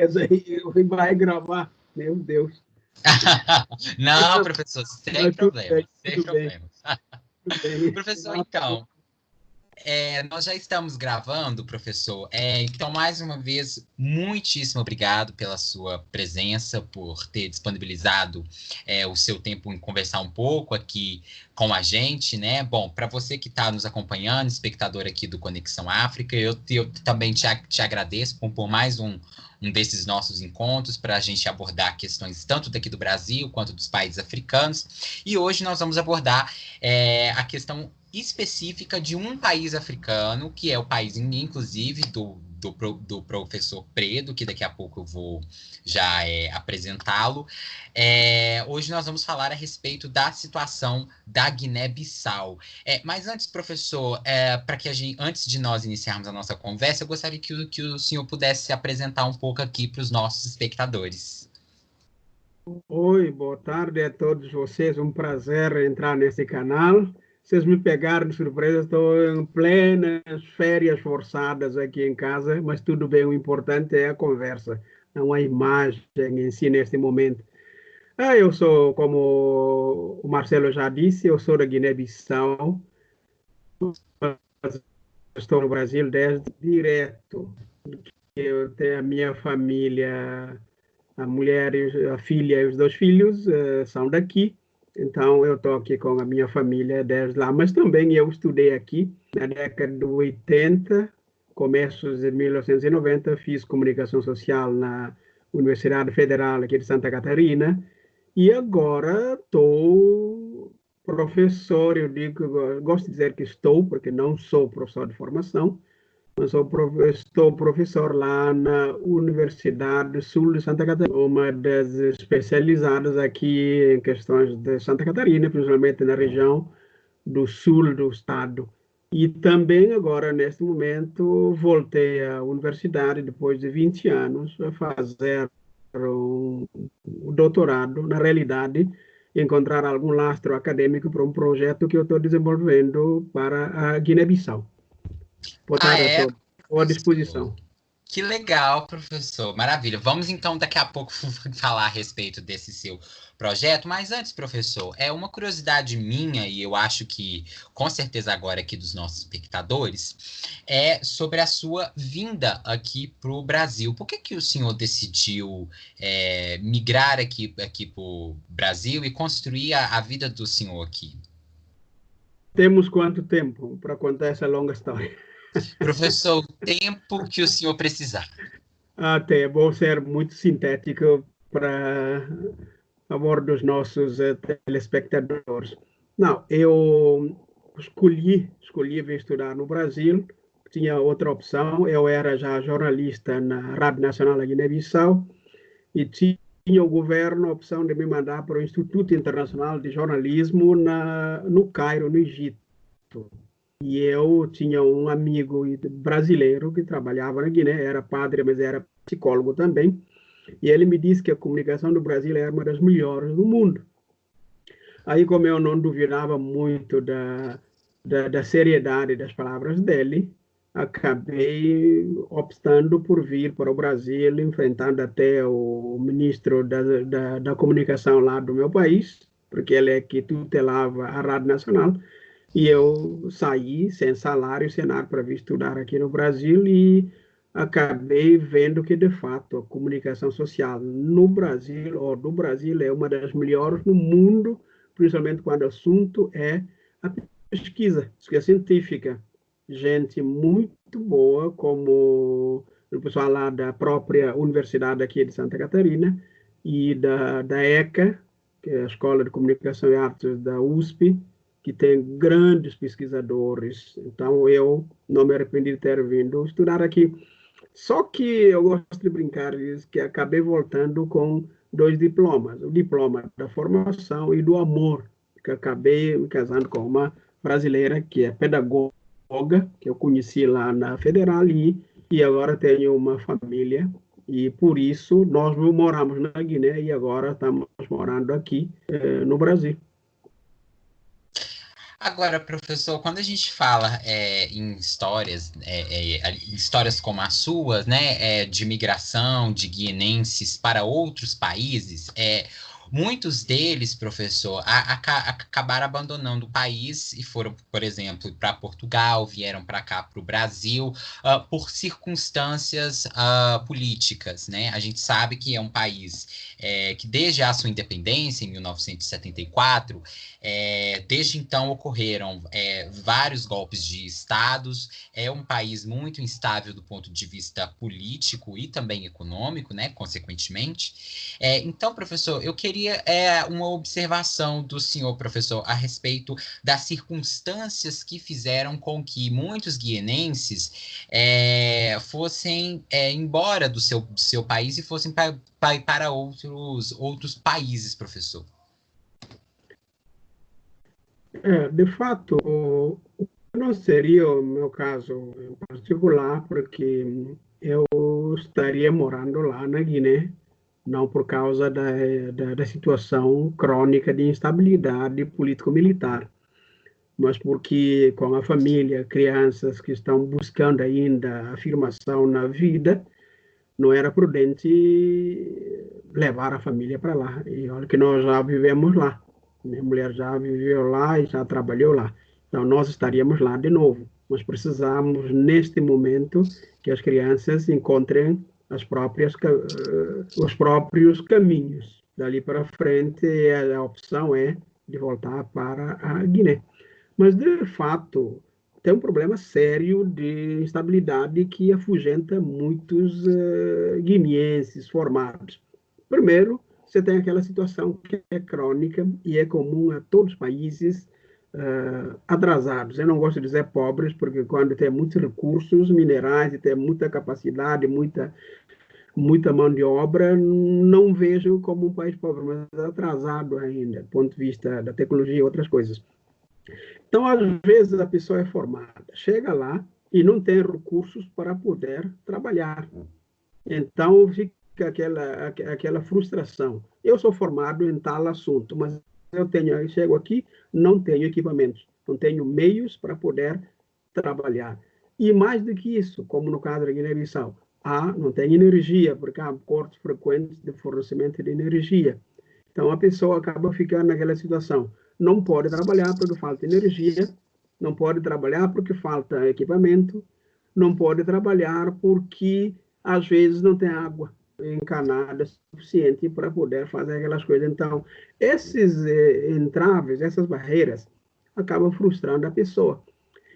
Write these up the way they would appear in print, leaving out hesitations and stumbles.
aí vai gravar, meu Deus. Não, professor, sem problema, sem tudo bem, problema. tudo bem. Professor, então, nós já estamos gravando, professor. Então, mais uma vez, muitíssimo obrigado pela sua presença, por ter disponibilizado o seu tempo em conversar um pouco aqui com a gente, né? Bom, para você que está nos acompanhando, espectador aqui do Conexão África, eu também te agradeço por mais um desses nossos encontros para a gente abordar questões tanto daqui do Brasil quanto dos países africanos. E hoje nós vamos abordar a questão específica de um país africano, que é o país, inclusive, do professor Predo, que daqui a pouco eu vou já apresentá-lo. Hoje nós vamos falar a respeito da situação da Guiné-Bissau. Mas antes, professor, antes de nós iniciarmos a nossa conversa, eu gostaria que o senhor pudesse se apresentar um pouco aqui para os nossos espectadores. Oi, boa tarde a todos vocês. Um prazer entrar nesse canal. Vocês me pegaram de surpresa, estou em plenas férias forçadas aqui em casa, mas tudo bem, o importante é a conversa, não a imagem em si neste momento. Eu sou, como o Marcelo já disse, eu sou da Guiné-Bissau, estou no Brasil desde direto. Eu tenho a minha família, a mulher, a filha e os dois filhos são daqui. Então, eu estou aqui com a minha família desde lá, mas também eu estudei aqui na década de 80, começos de 1990, fiz comunicação social na Universidade Federal aqui de Santa Catarina, e agora estou professor, eu digo, gosto de dizer que estou, porque não sou professor de formação, mas estou professor lá na Universidade do Sul de Santa Catarina, uma das especializadas aqui em questões de Santa Catarina, principalmente na região do sul do estado. E também agora, neste momento, voltei à universidade, depois de 20 anos, a fazer um doutorado, na realidade, encontrar algum lastro acadêmico para um projeto que eu estou desenvolvendo para a Guiné-Bissau. Boa tarde a todos. Estou à disposição. Que legal, professor. Maravilha. Vamos então daqui a pouco falar a respeito desse seu projeto, mas antes, professor, é uma curiosidade minha e eu acho que com certeza agora aqui dos nossos espectadores é sobre a sua vinda aqui para o Brasil. Por que o senhor decidiu migrar aqui para o Brasil e construir a vida do senhor aqui? Temos quanto tempo para contar essa longa história? Professor, o tempo que o senhor precisar. Até vou ser muito sintético para favor dos nossos telespectadores. Não, eu escolhi vir estudar no Brasil, tinha outra opção, eu era já jornalista na Rádio Nacional da Guiné-Bissau e tinha o governo a opção de me mandar para o Instituto Internacional de Jornalismo no Cairo, no Egito. E eu tinha um amigo brasileiro que trabalhava na Guiné, era padre, mas era psicólogo também, e ele me disse que a comunicação do Brasil era uma das melhores do mundo. Aí, como eu não duvidava muito da seriedade das palavras dele, acabei optando por vir para o Brasil, enfrentando até o ministro da comunicação lá do meu país, porque ele é que tutelava a Rádio Nacional, e eu saí sem salário, sem nada para vir estudar aqui no Brasil e acabei vendo que, de fato, a comunicação social no Brasil, ou do Brasil, é uma das melhores no mundo, principalmente quando o assunto é a pesquisa científica. Gente muito boa, como o pessoal lá da própria Universidade aqui de Santa Catarina e da ECA, que é a Escola de Comunicação e Artes da USP, que tem grandes pesquisadores. Então, eu não me arrependi de ter vindo estudar aqui. Só que eu gosto de brincar que acabei voltando com 2 diplomas. O diploma da formação e do amor, que acabei me casando com uma brasileira que é pedagoga, que eu conheci lá na Federal e agora tenho uma família. E por isso nós moramos na Guiné e agora estamos morando aqui no Brasil. Agora, professor, quando a gente fala em histórias, histórias como as suas, né, de migração de guineenses para outros países, muitos deles, professor, acabaram abandonando o país e foram, por exemplo, para Portugal, vieram para cá, para o Brasil, por circunstâncias políticas, né? A gente sabe que é um país que desde a sua independência, em 1974, desde então ocorreram vários golpes de estados, é um país muito instável do ponto de vista político e também econômico, né, consequentemente. Então, professor, eu queria uma observação do senhor, professor, a respeito das circunstâncias que fizeram com que muitos guienenses fossem embora do seu país e fossem para outros países, professor. De fato, não seria o meu caso em particular, porque eu estaria morando lá na Guiné, não por causa da situação crônica de instabilidade político-militar, mas porque com a família, crianças que estão buscando ainda afirmação na vida, não era prudente levar a família para lá. E olha que nós já vivemos lá. Minha mulher já viveu lá e já trabalhou lá. Então, nós estaríamos lá de novo. Mas precisamos, neste momento, que as crianças encontrem os próprios caminhos. Dali para frente, a opção é de voltar para a Guiné. Mas, de fato, tem um problema sério de instabilidade que afugenta muitos guineenses formados. Primeiro, você tem aquela situação que é crônica e é comum a todos os países atrasados. Eu não gosto de dizer pobres, porque quando tem muitos recursos minerais e tem muita capacidade, muita mão de obra, não vejo como um país pobre, mas atrasado ainda, do ponto de vista da tecnologia e outras coisas. Então, às vezes, a pessoa é formada, chega lá e não tem recursos para poder trabalhar. Então, fica aquela frustração. Eu sou formado em tal assunto, mas eu chego aqui, não tenho equipamentos, não tenho meios para poder trabalhar. E mais do que isso, como no caso da Guiné-Bissau, não tem energia, porque há cortes frequentes de fornecimento de energia. Então, a pessoa acaba ficando naquela situação. Não pode trabalhar porque falta energia, não pode trabalhar porque falta equipamento, não pode trabalhar porque, às vezes, não tem água encanada suficiente para poder fazer aquelas coisas. Então, esses entraves, essas barreiras, acabam frustrando a pessoa.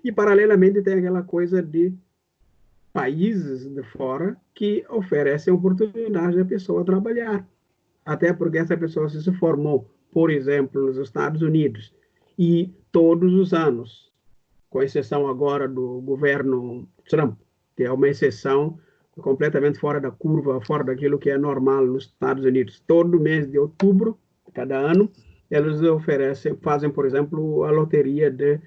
E, paralelamente, tem aquela coisa de países de fora que oferecem oportunidade da pessoa trabalhar. Até porque essa pessoa se formou, por exemplo, nos Estados Unidos, e todos os anos, com exceção agora do governo Trump, que é uma exceção completamente fora da curva, fora daquilo que é normal nos Estados Unidos. Todo mês de outubro, cada ano, eles fazem, por exemplo, a loteria de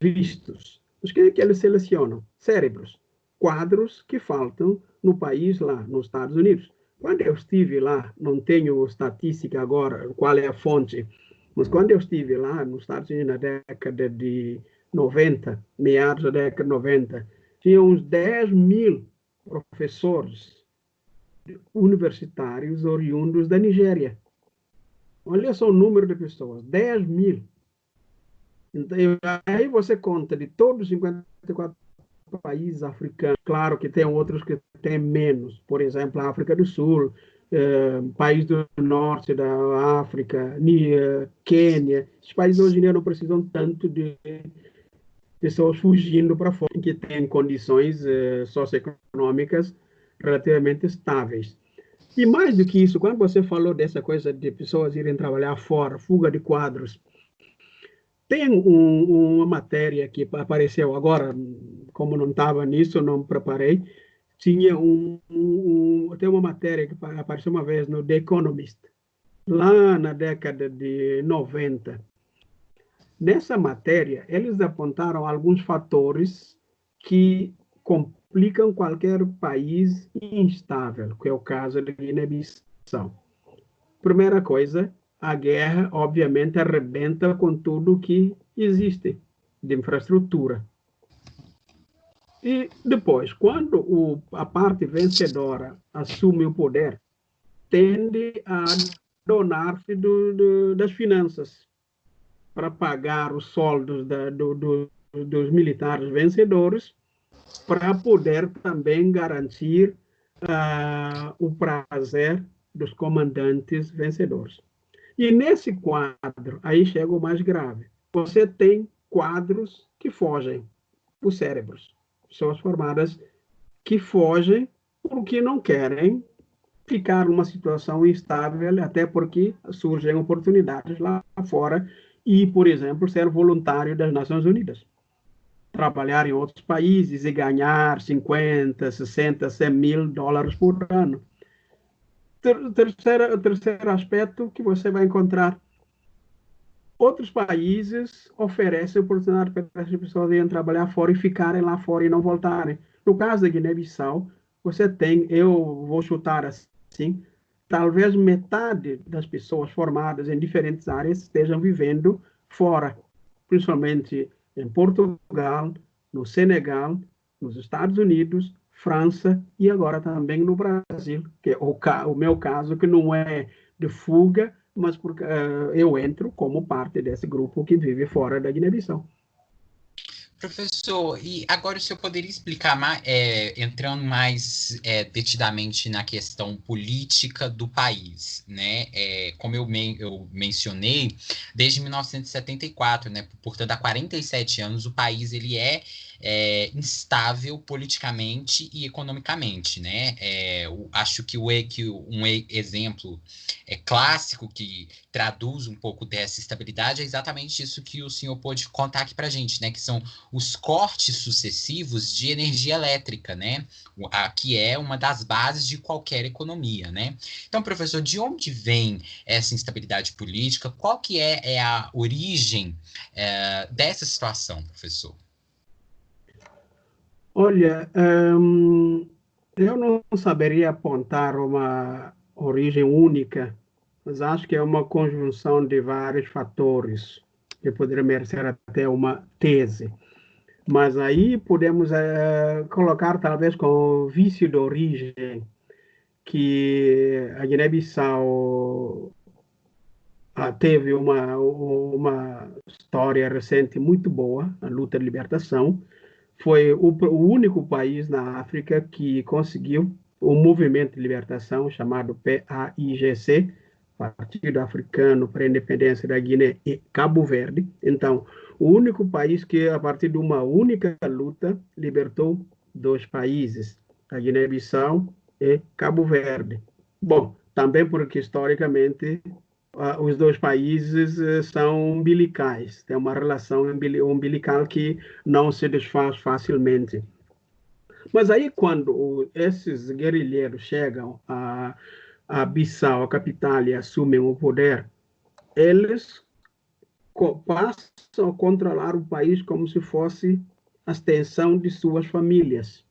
vistos. Os que eles selecionam? Cérebros, quadros que faltam no país lá, nos Estados Unidos. Quando eu estive lá, não tenho estatística agora, qual é a fonte, mas quando eu estive lá nos Estados Unidos na década de 90, meados da década de 90, tinha uns 10 mil professores universitários oriundos da Nigéria. Olha só o número de pessoas, 10 mil. Então, aí você conta de todos os 54 países africanos, claro que tem outros que têm menos, por exemplo, a África do Sul, país do norte da África, Quênia. Esses países hoje em dia não precisam tanto de pessoas fugindo para fora, que têm condições socioeconômicas relativamente estáveis. E mais do que isso, quando você falou dessa coisa de pessoas irem trabalhar fora, fuga de quadros, tem uma matéria que apareceu agora, como não estava nisso, não preparei, tem uma matéria que apareceu uma vez no The Economist, lá na década de 90. Nessa matéria, eles apontaram alguns fatores que complicam qualquer país instável, que é o caso da Guiné-Bissau. Primeira coisa a guerra, obviamente, arrebenta com tudo que existe de infraestrutura. E depois, quando a parte vencedora assume o poder, tende a donar-se das finanças para pagar os soldos dos militares vencedores, para poder também garantir o prazer dos comandantes vencedores. E nesse quadro, aí chega o mais grave. Você tem quadros que fogem, os cérebros. Pessoas formadas que fogem porque não querem ficar numa situação instável, até porque surgem oportunidades lá fora e, por exemplo, ser voluntário das Nações Unidas. Trabalhar em outros países e ganhar 50, 60, 100 mil dólares por ano. Terceiro aspecto que você vai encontrar: outros países oferecem oportunidade para as pessoas irem trabalhar fora e ficarem lá fora e não voltarem. No caso da Guiné-Bissau, você tem, eu vou chutar assim, talvez metade das pessoas formadas em diferentes áreas estejam vivendo fora, principalmente em Portugal, no Senegal, nos Estados Unidos, França e agora também no Brasil, que é o meu caso, que não é de fuga, mas porque eu entro como parte desse grupo que vive fora da Guiné-Bissau. Professor, e agora o senhor poderia explicar, entrando mais detidamente na questão política do país, né? Como eu mencionei, desde 1974, né? Portanto, há 47 anos, o país ele é instável politicamente e economicamente, né? Acho que um exemplo clássico que traduz um pouco dessa estabilidade é exatamente isso que o senhor pôde contar aqui para a gente, né? Que são os cortes sucessivos de energia elétrica, né? Que é uma das bases de qualquer economia, né? Então, professor, de onde vem essa instabilidade política? Qual que é a origem dessa situação, professor? Olha, eu não saberia apontar uma origem única, mas acho que é uma conjunção de vários fatores que poderia merecer até uma tese. Mas aí podemos colocar talvez como vício de origem que a Guiné-Bissau teve uma história recente muito boa, a luta de libertação. Foi o único país na África que conseguiu um movimento de libertação chamado PAIGC, Partido Africano para a Independência da Guiné e Cabo Verde. Então, o único país que, a partir de uma única luta, libertou dois países, a Guiné-Bissau e Cabo Verde. Bom, também porque, historicamente, os dois países são umbilicais, tem uma relação umbilical que não se desfaz facilmente. Mas aí, quando esses guerrilheiros chegam a Bissau, a capital, e assumem o poder, eles passam a controlar o país como se fosse a extensão de suas famílias.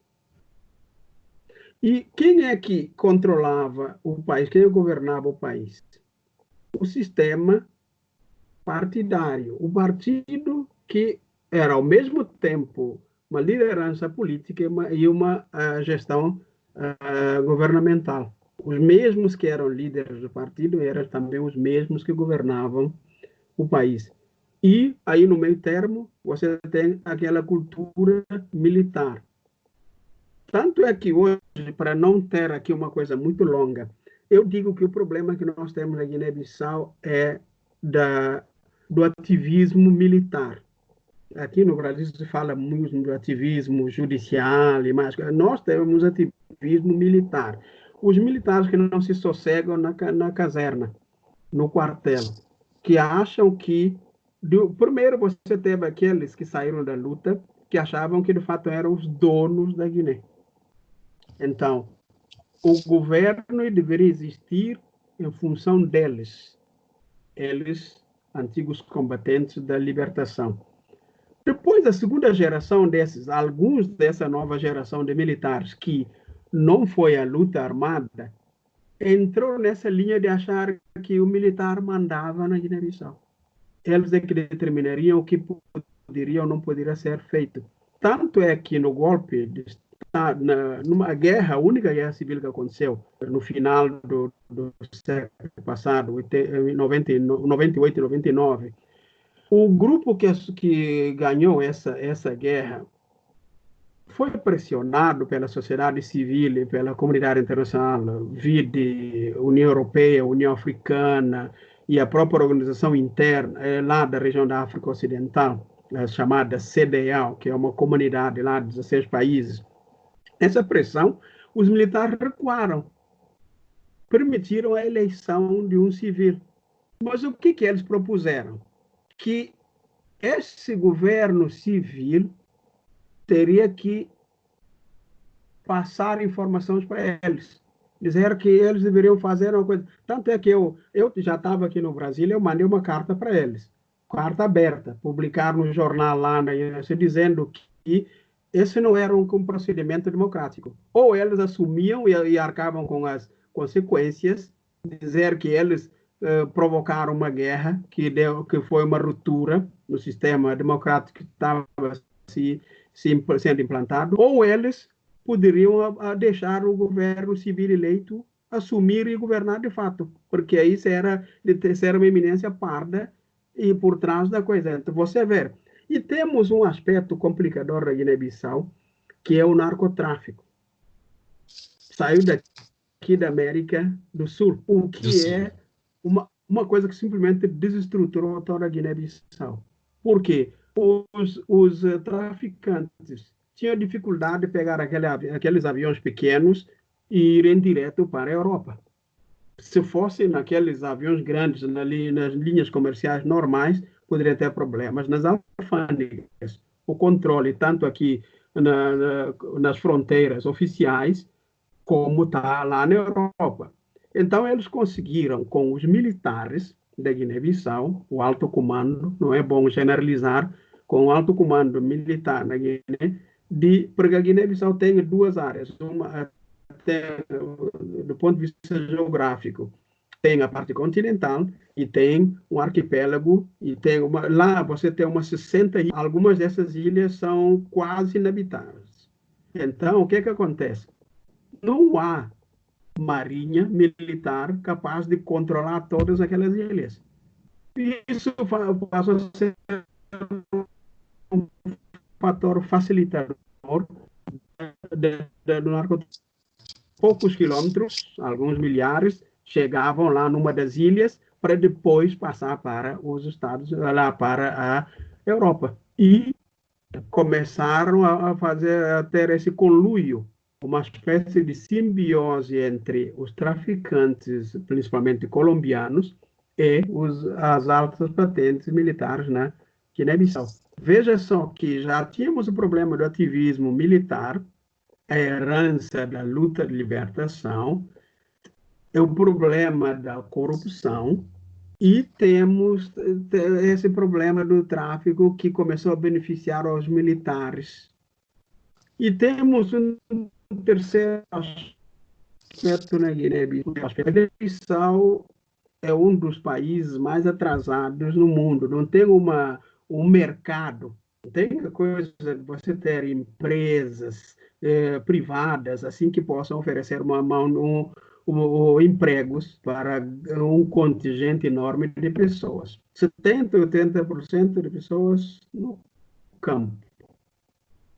E quem é que controlava o país? Quem governava o país? O sistema partidário, o partido que era ao mesmo tempo uma liderança política e uma gestão governamental. Os mesmos que eram líderes do partido eram também os mesmos que governavam o país. E aí, no meio termo, você tem aquela cultura militar. Tanto é que hoje, para não ter aqui uma coisa muito longa, eu digo que o problema que nós temos na Guiné-Bissau é do ativismo militar. Aqui no Brasil se fala muito do ativismo judicial e mais. Nós temos ativismo militar. Os militares que não se sossegam na caserna, no quartel, que acham que... Primeiro, você teve aqueles que saíram da luta, que achavam que, de fato, eram os donos da Guiné. Então, o governo deveria existir em função deles, eles, antigos combatentes da libertação. Depois da segunda geração desses, alguns dessa nova geração de militares que não foi à luta armada, entrou nessa linha de achar que o militar mandava na Guiné-Bissau. Eles é que determinariam o que poderia ou não poderia ser feito. Tanto é que no golpe, numa guerra, a única guerra civil que aconteceu no final do século passado, em 98 e 99, o grupo que ganhou essa guerra foi pressionado pela sociedade civil e pela comunidade internacional, vide União Europeia, União Africana e a própria organização interna lá da região da África Ocidental, chamada CEDEAO, que é uma comunidade lá de 16 países. Essa pressão, os militares recuaram, permitiram a eleição de um civil. Mas o que eles propuseram? Que esse governo civil teria que passar informações para eles, dizer que eles deveriam fazer uma coisa. Tanto é que eu já estava aqui no Brasil, eu mandei uma carta para eles, carta aberta, publicar no jornal lá, dizendo que esse não era um procedimento democrático. Ou eles assumiam e arcavam com as consequências, dizer que eles provocaram uma guerra que foi uma ruptura no sistema democrático que estava sendo implantado, ou eles poderiam deixar o governo civil eleito assumir e governar de fato, porque isso era de ter uma eminência parda e por trás da coisa. Então, você vê. E temos um aspecto complicador da Guiné-Bissau, que é o narcotráfico. Saiu daqui da América do Sul, o que é uma coisa que simplesmente desestruturou toda a Guiné-Bissau. Por quê? Os traficantes tinham dificuldade de pegar aqueles aviões pequenos e irem direto para a Europa. Se fossem naqueles aviões grandes, nas linhas comerciais normais, poderia ter problemas. Nas alfândegas, o controle, tanto aqui nas fronteiras oficiais, como está lá na Europa. Então, eles conseguiram, com os militares da Guiné-Bissau, o alto comando, não é bom generalizar, com o alto comando militar na Guiné, porque a Guiné-Bissau tem duas áreas, uma até do ponto de vista geográfico, tem a parte continental e tem um arquipélago e tem lá você tem umas 60 ilhas, algumas dessas ilhas são quase inabitadas. Então, o que acontece? Não há marinha militar capaz de controlar todas aquelas ilhas. Isso passa a ser um fator facilitador do narcotráfico. Poucos quilômetros, alguns milhares, chegavam lá numa das ilhas para depois passar para os Estados, lá para a Europa. E começaram a ter esse conluio, uma espécie de simbiose entre os traficantes, principalmente colombianos, e as altas patentes militares na Guiné-Bissau. Veja só que já tínhamos o problema do ativismo militar, a herança da luta de libertação, é o problema da corrupção, e temos esse problema do tráfico que começou a beneficiar os militares. E temos um terceiro aspecto na Guiné-Bissau. A Guiné-Bissau é um dos países mais atrasados no mundo. Não tem um mercado. Não tem coisa de você ter empresas privadas assim que possam oferecer empregos para um contingente enorme de pessoas. 70%, 80% de pessoas no campo,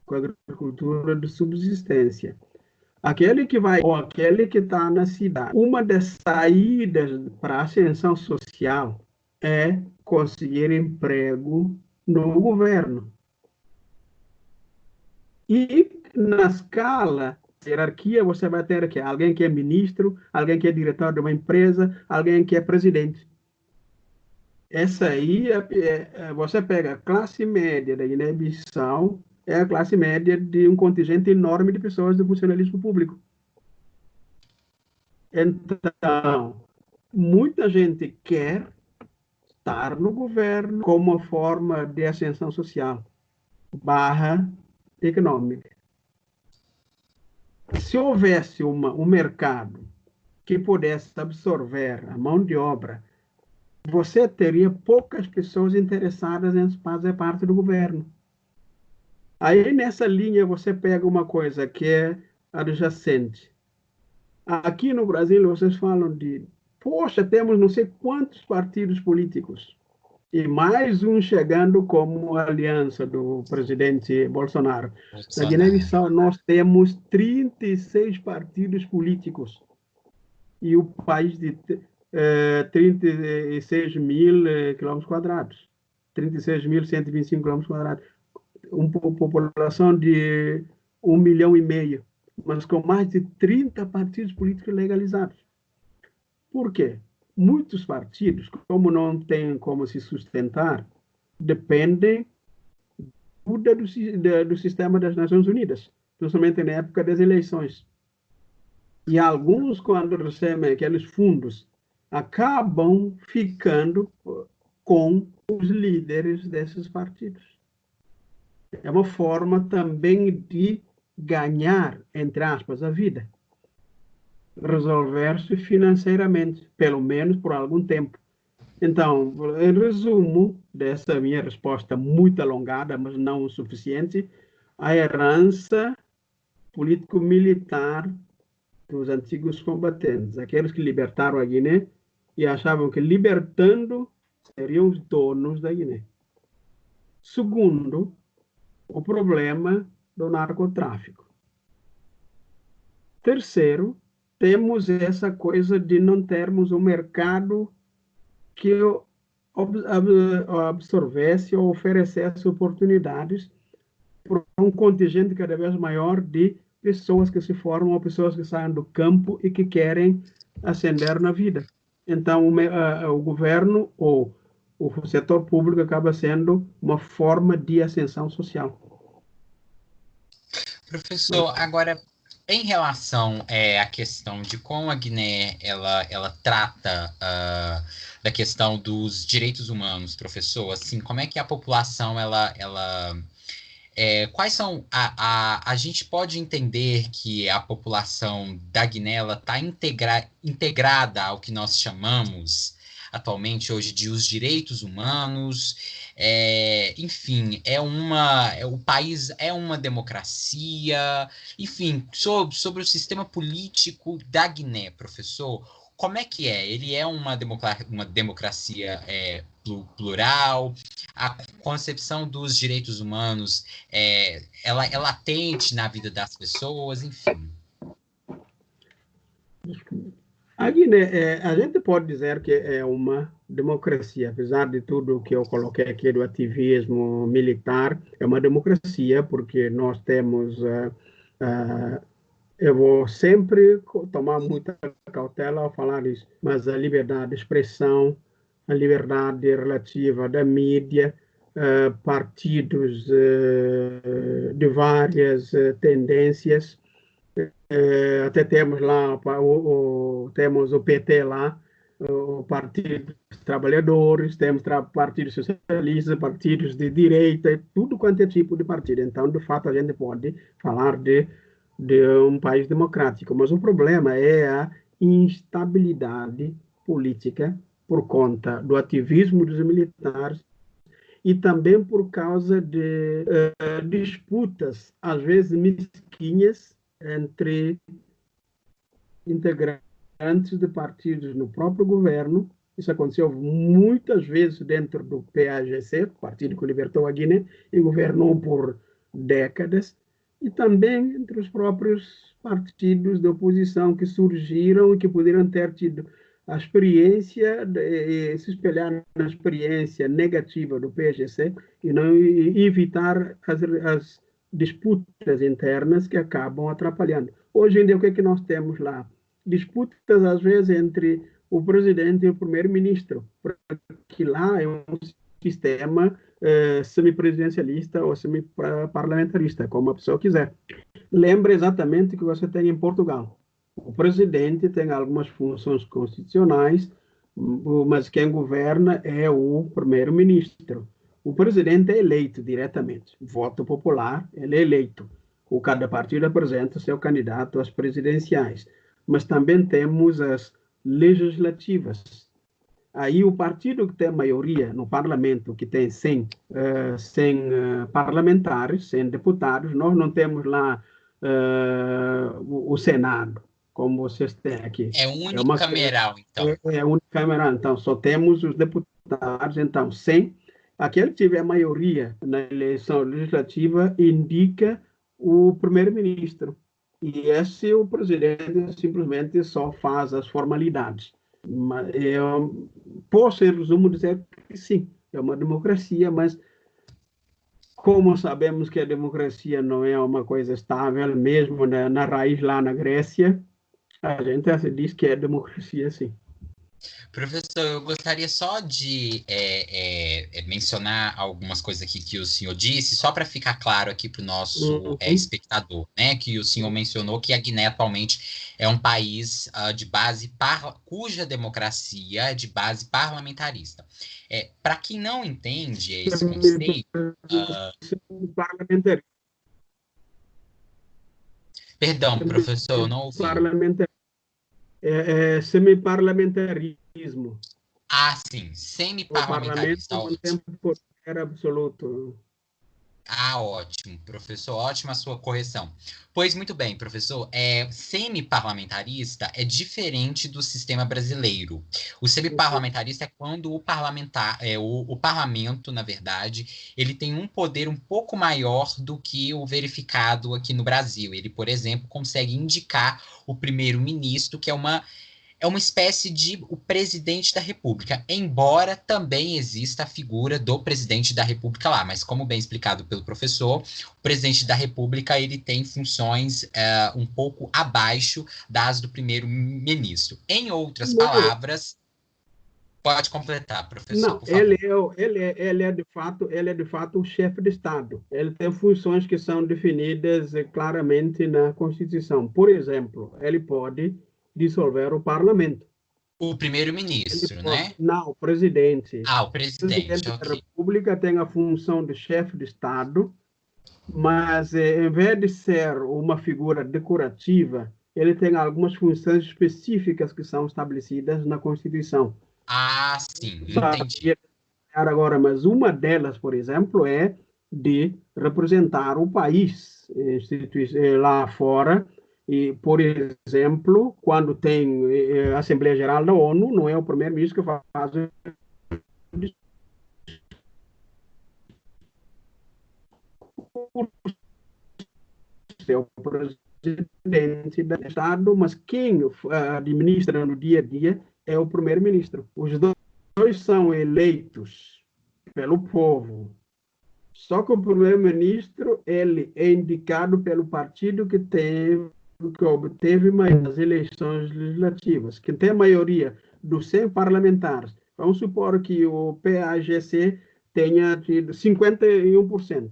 com a agricultura de subsistência. Aquele que vai, ou aquele que está na cidade. Uma das saídas para a ascensão social é conseguir emprego no governo. E na escala hierarquia, você vai ter aqui alguém que é ministro, alguém que é diretor de uma empresa, alguém que é presidente. Essa aí, você pega a classe média da Guiné-Bissau, é a classe média de um contingente enorme de pessoas do funcionalismo público. Então, muita gente quer estar no governo como uma forma de ascensão social / econômica. Se houvesse um mercado que pudesse absorver a mão de obra, você teria poucas pessoas interessadas em fazer parte do governo. Aí, nessa linha, você pega uma coisa que é adjacente. Aqui no Brasil, vocês falam de, poxa, temos não sei quantos partidos políticos. E mais um chegando como aliança do presidente Bolsonaro. Na Guiné-Bissau, nós temos 36 partidos políticos. E o país de 36 mil quilômetros quadrados. 36.125 quilômetros quadrados. Uma população de 1,5 milhão, mas com mais de 30 partidos políticos legalizados. Por quê? Muitos partidos, como não têm como se sustentar, dependem do sistema das Nações Unidas, principalmente na época das eleições. E alguns, quando recebem aqueles fundos, acabam ficando com os líderes desses partidos. É uma forma também de ganhar, entre aspas, a vida. Resolver-se financeiramente, pelo menos por algum tempo. Então, em resumo dessa minha resposta muito alongada, mas não o suficiente, a herança político-militar dos antigos combatentes, aqueles que libertaram a Guiné e achavam que libertando seriam os donos da Guiné. Segundo, o problema do narcotráfico. Terceiro, temos essa coisa de não termos um mercado que absorvesse ou oferecesse oportunidades para um contingente cada vez maior de pessoas que se formam ou pessoas que saem do campo e que querem ascender na vida. Então, o governo ou o setor público acaba sendo uma forma de ascensão social. Professor, agora, em relação à questão de como a Guiné ela trata da questão dos direitos humanos, professor, assim, como é que a população quais são a gente pode entender que a população da Guiné está integrada ao que nós chamamos atualmente hoje de os direitos humanos, enfim, o país é uma democracia, enfim, sobre o sistema político da Guiné, professor, como é que é? Ele é uma democracia plural? A concepção dos direitos humanos ela é latente na vida das pessoas, enfim. A Guiné, a gente pode dizer que é uma democracia, apesar de tudo que eu coloquei aqui do ativismo militar, é uma democracia porque nós temos, eu vou sempre tomar muita cautela ao falar isso, mas a liberdade de expressão, a liberdade relativa da mídia, partidos de várias tendências, até temos lá temos o PT lá, o Partido dos Trabalhadores, temos partidos socialistas, partidos de direita, tudo quanto é tipo de partido. Então, de fato, a gente pode falar de um país democrático, mas o problema é a instabilidade política por conta do ativismo dos militares e também por causa de disputas, às vezes mesquinhas, entre integrantes de partidos no próprio governo. Isso aconteceu muitas vezes dentro do PAGC, partido que libertou a Guiné, e governou por décadas, e também entre os próprios partidos de oposição que surgiram e que poderiam ter tido a experiência, se espelhar na experiência negativa do PAGC e não evitar as disputas internas que acabam atrapalhando. Hoje em dia, o que é que nós temos lá? Disputas, às vezes, entre o presidente e o primeiro-ministro, porque lá é um sistema semipresidencialista ou semiparlamentarista, como a pessoa quiser. Lembra exatamente o que você tem em Portugal. O presidente tem algumas funções constitucionais, mas quem governa é o primeiro-ministro. O presidente é eleito diretamente, voto popular, ele é eleito. Cada partido apresenta seu candidato às presidenciais. mas também temos as legislativas. Aí o partido que tem maioria no parlamento, que tem 100 parlamentares, 100 deputados, nós não temos lá o Senado, como vocês têm aqui. É unicameral, então. É unicameral, então só temos os deputados, então 100. Aquele que tiver maioria na eleição legislativa indica o primeiro-ministro. E esse o presidente simplesmente só faz as formalidades. Mas eu posso, em resumo, dizer que sim, é uma democracia, mas como sabemos que a democracia não é uma coisa estável, mesmo na raiz lá na Grécia, a gente diz que é democracia, sim. Professor, eu gostaria só de mencionar algumas coisas aqui que o senhor disse, só para ficar claro aqui para o nosso espectador, né? Que o senhor mencionou que a Guiné atualmente é um país cuja democracia é de base parlamentarista. Para quem não entende esse conceito... Perdão, professor, não ouvi. Semi-parlamentarismo. Ah, sim, semi-parlamentarista. O parlamento não tem poder absoluto. Ah, ótimo, professor, ótima a sua correção. Pois muito bem, professor, semi-parlamentarista é diferente do sistema brasileiro. O semi-parlamentarista é quando o parlamento, na verdade, ele tem um poder um pouco maior do que o verificado aqui no Brasil. Ele, por exemplo, consegue indicar o primeiro-ministro, que é uma espécie de o presidente da República, embora também exista a figura do presidente da República lá, mas como bem explicado pelo professor, o presidente da República ele tem funções um pouco abaixo das do primeiro-ministro. Em outras palavras, pode completar, professor, não, por favor. Ele é de fato o chefe de Estado. Ele tem funções que são definidas claramente na Constituição. Por exemplo, ele pode dissolver o parlamento. O primeiro-ministro, né? Não, o presidente. Ah, o presidente, da República tem a função de chefe de Estado, mas em vez de ser uma figura decorativa, ele tem algumas funções específicas que são estabelecidas na Constituição. Ah, sim, entendi. Agora, mas uma delas, por exemplo, é de representar o país lá fora. E, por exemplo, quando tem a Assembleia Geral da ONU, não é o primeiro-ministro que faz é o presidente do Estado, mas quem administra no dia a dia é o primeiro-ministro. Os dois são eleitos pelo povo. Só que o primeiro-ministro ele é indicado pelo partido que obteve nas eleições legislativas, que tem a maioria dos 100 parlamentares. Vamos supor que o PAGC tenha tido 51%.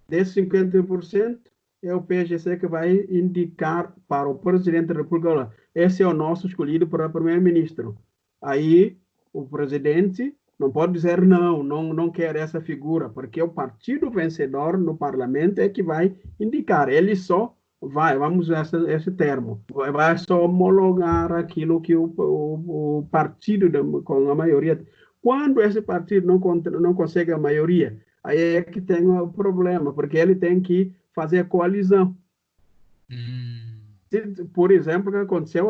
Desses 51%, é o PAGC que vai indicar para o presidente da República. Esse é o nosso escolhido para primeiro-ministro. Aí, o presidente não pode dizer não quer essa figura, porque o partido vencedor no parlamento é que vai indicar. Ele só vamos usar esse termo, vai só homologar aquilo que o partido com a maioria. Quando esse partido não consegue a maioria, aí é que tem o problema, porque ele tem que fazer a coalizão. Por exemplo, o que aconteceu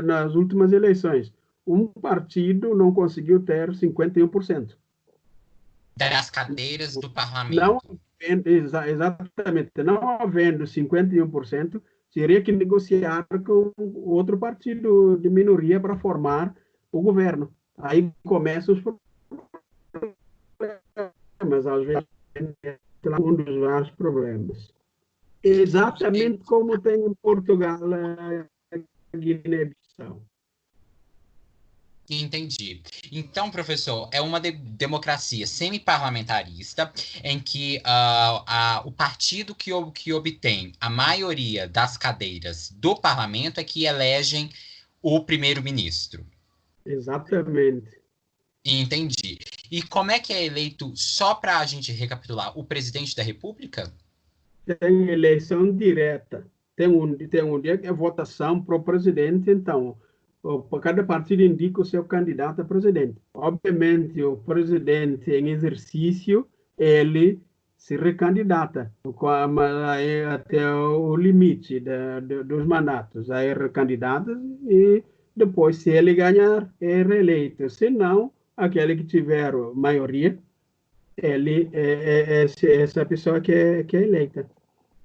nas últimas eleições. Um partido não conseguiu ter 51%. Das cadeiras do parlamento. Não, exatamente. Não havendo 51%, teria que negociar com outro partido de minoria para formar o governo. Aí começam os problemas, às vezes, um dos vários problemas. Exatamente como tem em Portugal a Guiné-Bissau. Entendi. Então, professor, é uma democracia semi-parlamentarista em que o partido que obtém a maioria das cadeiras do parlamento é que elegem o primeiro-ministro. Exatamente. Entendi. E como é que é eleito, só para a gente recapitular, o presidente da República? Tem eleição direta. tem um dia que é votação para o presidente, então cada partido indica o seu candidato a presidente. Obviamente, o presidente em exercício, ele se recandidata, mas aí até o limite dos mandatos. Aí recandidata e depois, se ele ganhar, é reeleito. Se não, aquele que tiver maioria, ele é essa pessoa que é eleita.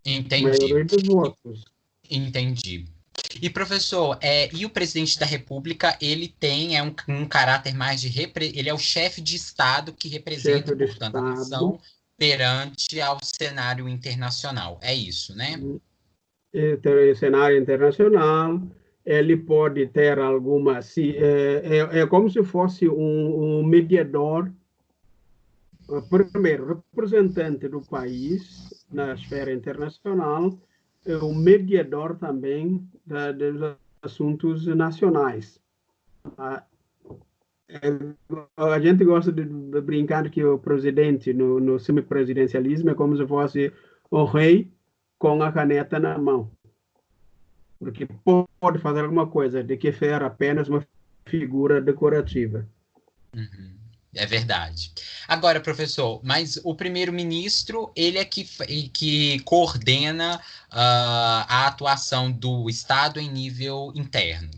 Entendi. Maioria dos votos. Entendi. E, professor, e o presidente da República, ele tem um caráter mais de... Ele é o chefe de Estado que representa, Chefe de portanto, a nação Estado. perante ao cenário internacional. É isso, né? Cenário internacional, ele pode ter alguma... é como se fosse um mediador, primeiro, representante do país na esfera internacional, um mediador também dos assuntos nacionais. A gente gosta de brincar que o presidente, no semipresidencialismo, é como se fosse o rei com a caneta na mão. Porque pode fazer alguma coisa, de que ser apenas uma figura decorativa. Uhum. É verdade. Agora, professor, mas o primeiro-ministro, ele é que coordena a atuação do Estado em nível interno.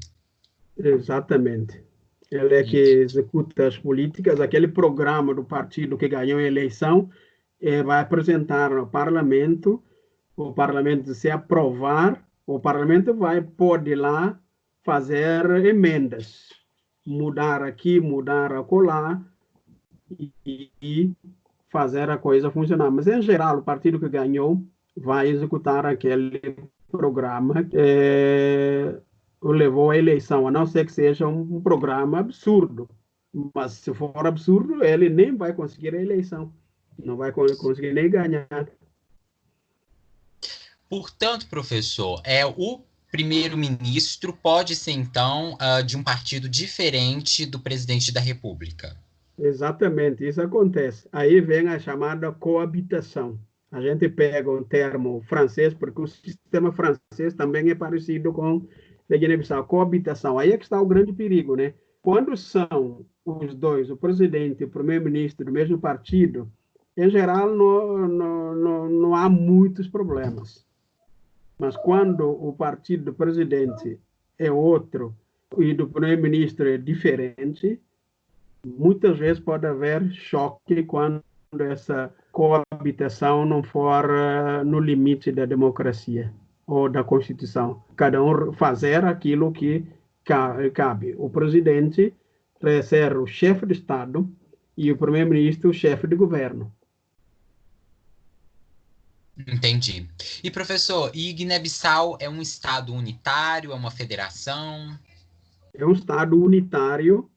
Exatamente. Ele é que executa as políticas, aquele programa do partido que ganhou a eleição, vai apresentar no parlamento, o parlamento se aprovar, o parlamento pode lá fazer emendas, mudar aqui, mudar acolá, e fazer a coisa funcionar. Mas, em geral, o partido que ganhou vai executar aquele programa que o levou à eleição, a não ser que seja um programa absurdo. Mas, se for absurdo, ele nem vai conseguir a eleição. Não vai conseguir nem ganhar. Portanto, professor, o primeiro-ministro pode ser, então, de um partido diferente do presidente da República. Exatamente, isso acontece. Aí vem a chamada coabitação. A gente pega um termo francês, porque o sistema francês também é parecido com a Guiné-Bissau, coabitação. Aí é que está o grande perigo, né? Quando são os dois, o presidente e o primeiro-ministro do mesmo partido, em geral não há muitos problemas. Mas quando o partido do presidente é outro e do primeiro-ministro é diferente, muitas vezes pode haver choque quando essa coabitação não for no limite da democracia ou da Constituição. Cada um fazer aquilo que cabe. O presidente ser o chefe de Estado e o primeiro-ministro o chefe de governo. Entendi. E, professor, Guiné-Bissau é um estado unitário, é uma federação? É um Estado unitário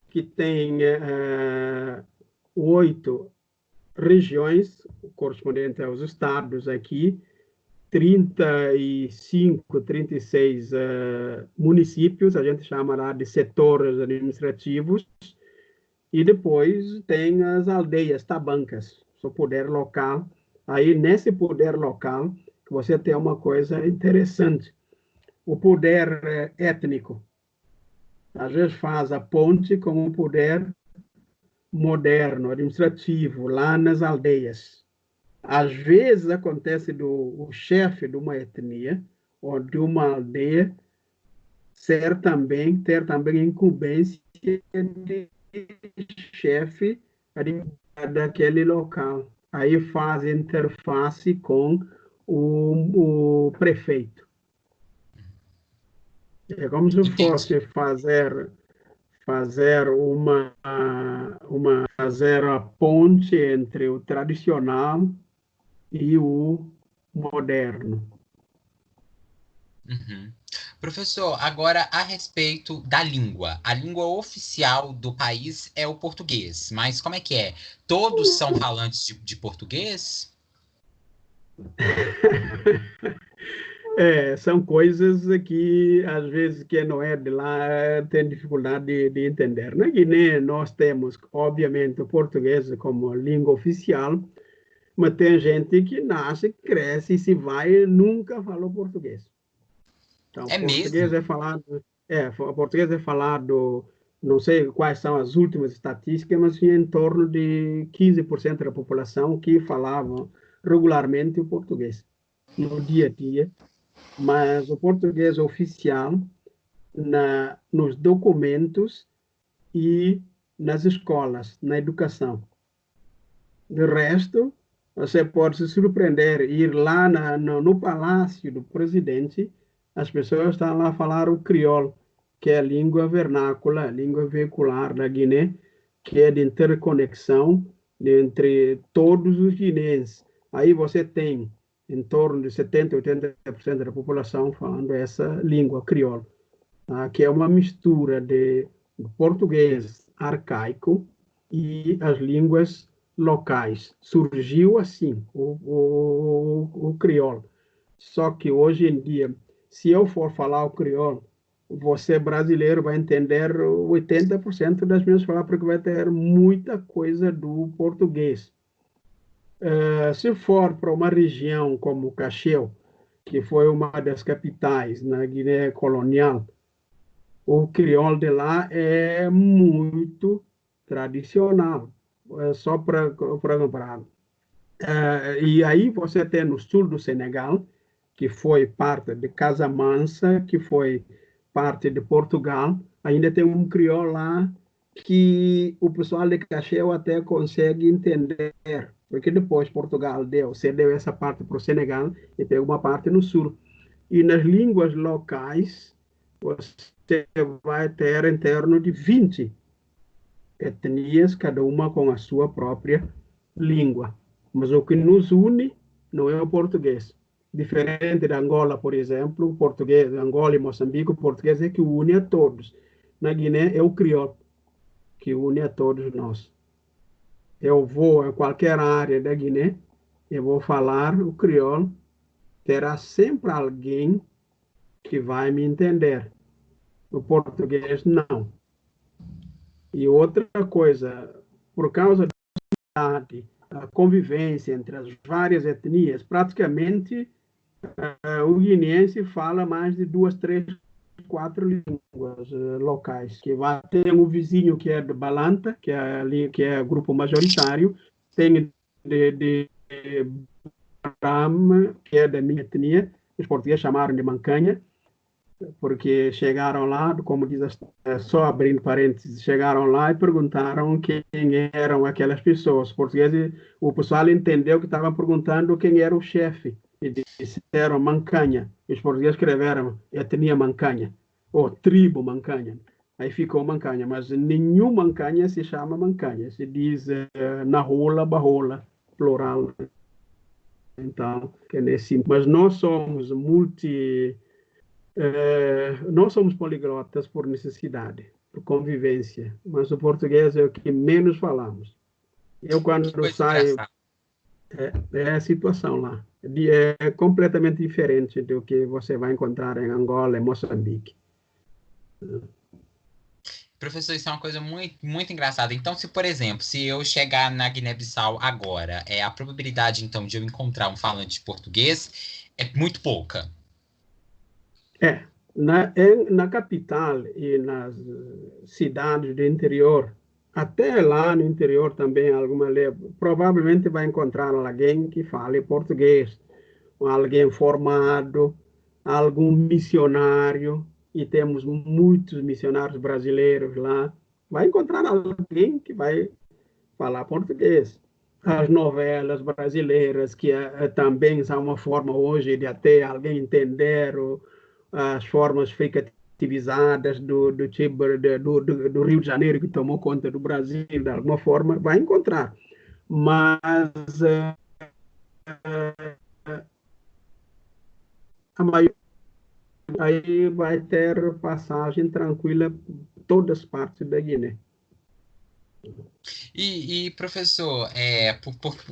que tem 8 regiões, correspondente aos estados aqui, 35, 36 municípios, a gente chama lá de setores administrativos, e depois tem as aldeias, tabancas, o poder local. Aí, nesse poder local, você tem uma coisa interessante, o poder étnico. Às vezes faz a ponte com o poder moderno, administrativo, lá nas aldeias. Às vezes acontece o chefe de uma etnia ou de uma aldeia ter também incumbência de chefe daquele local. Aí faz interface com o prefeito. É como se fosse fazer fazer a ponte entre o tradicional e o moderno. Uhum. Professor, agora a respeito da língua. A língua oficial do país é o português, mas como é que é? Todos são falantes de português? São coisas que, às vezes, quem não é de lá tem dificuldade de entender. Na Guiné, nós temos, obviamente, o português como língua oficial, mas tem gente que nasce, cresce e se vai e nunca falou português. Então, É mesmo? português é falado, não sei quais são as últimas estatísticas, mas tinha em torno de 15% da população que falavam regularmente o português no dia a dia, mas o português oficial nos documentos e nas escolas, na educação. De resto, você pode se surpreender, ir lá no palácio do presidente, as pessoas estão lá a falar o crioulo, que é a língua vernácula, a língua vehicular da Guiné, que é de interconexão entre todos os guineenses. Aí você tem em torno de 70, 80% da população falando essa língua crioulo, tá? Que é uma mistura de português arcaico e as línguas locais. Surgiu assim o crioulo. Só que hoje em dia, se eu for falar o crioulo, você brasileiro vai entender 80% das minhas palavras, porque vai ter muita coisa do português. Se for para uma região como Cacheu, que foi uma das capitais na Guiné colonial, o crioulo de lá é muito tradicional, é só para comprar. E aí você tem no sul do Senegal, que foi parte de Casamansa, que foi parte de Portugal, ainda tem um crioulo lá que o pessoal de Cacheu até consegue entender, porque depois Portugal cedeu essa parte para o Senegal e tem uma parte no sul. E nas línguas locais, você vai ter em torno de 20 etnias, cada uma com a sua própria língua. Mas o que nos une não é o português. Diferente da Angola, por exemplo, o português, Angola e Moçambique, o português é que une a todos. Na Guiné é o crioulo que une a todos nós. Eu vou a qualquer área da Guiné, eu vou falar o crioulo, terá sempre alguém que vai me entender. O português, não. E outra coisa, por causa da convivência entre as várias etnias, praticamente o guineense fala mais de duas, três, quatro línguas locais. Que vai ter um vizinho que é de Balanta, que é grupo majoritário, tem de Bram, que é da minha etnia, os portugueses chamaram de Mancanha, porque chegaram lá, como diz, só abrindo parênteses, chegaram lá e perguntaram quem eram aquelas pessoas. Portugueses, o pessoal entendeu que estavam perguntando quem era o chefe e disseram Mancanha. E os portugueses escreveram etnia Mancanha, ou tribo Mancanha. Aí ficou Mancanha, mas nenhum Mancanha se chama Mancanha, se diz Nahola, Bahola, plural. Então, é nesse, mas nós somos nós somos poliglotas por necessidade, por convivência, mas o português é o que menos falamos. Eu, Que quando coisa saio, engraçada. é a situação lá. É completamente diferente do que você vai encontrar em Angola e Moçambique. Professor, isso é uma coisa muito, muito engraçada. Então, se, por exemplo, se eu chegar na Guiné-Bissau agora, a probabilidade, então, de eu encontrar um falante de português é muito pouca. Na capital e nas cidades do interior, até lá no interior também, provavelmente vai encontrar alguém que fale português, alguém formado, algum missionário, e temos muitos missionários brasileiros lá. Vai encontrar alguém que vai falar português. As novelas brasileiras, que também são uma forma hoje de até alguém entender as formas ficativizadas do tipo do Rio de Janeiro, que tomou conta do Brasil, de alguma forma, vai encontrar. Mas a maioria aí vai ter passagem tranquila por todas as partes da Guiné. Professor,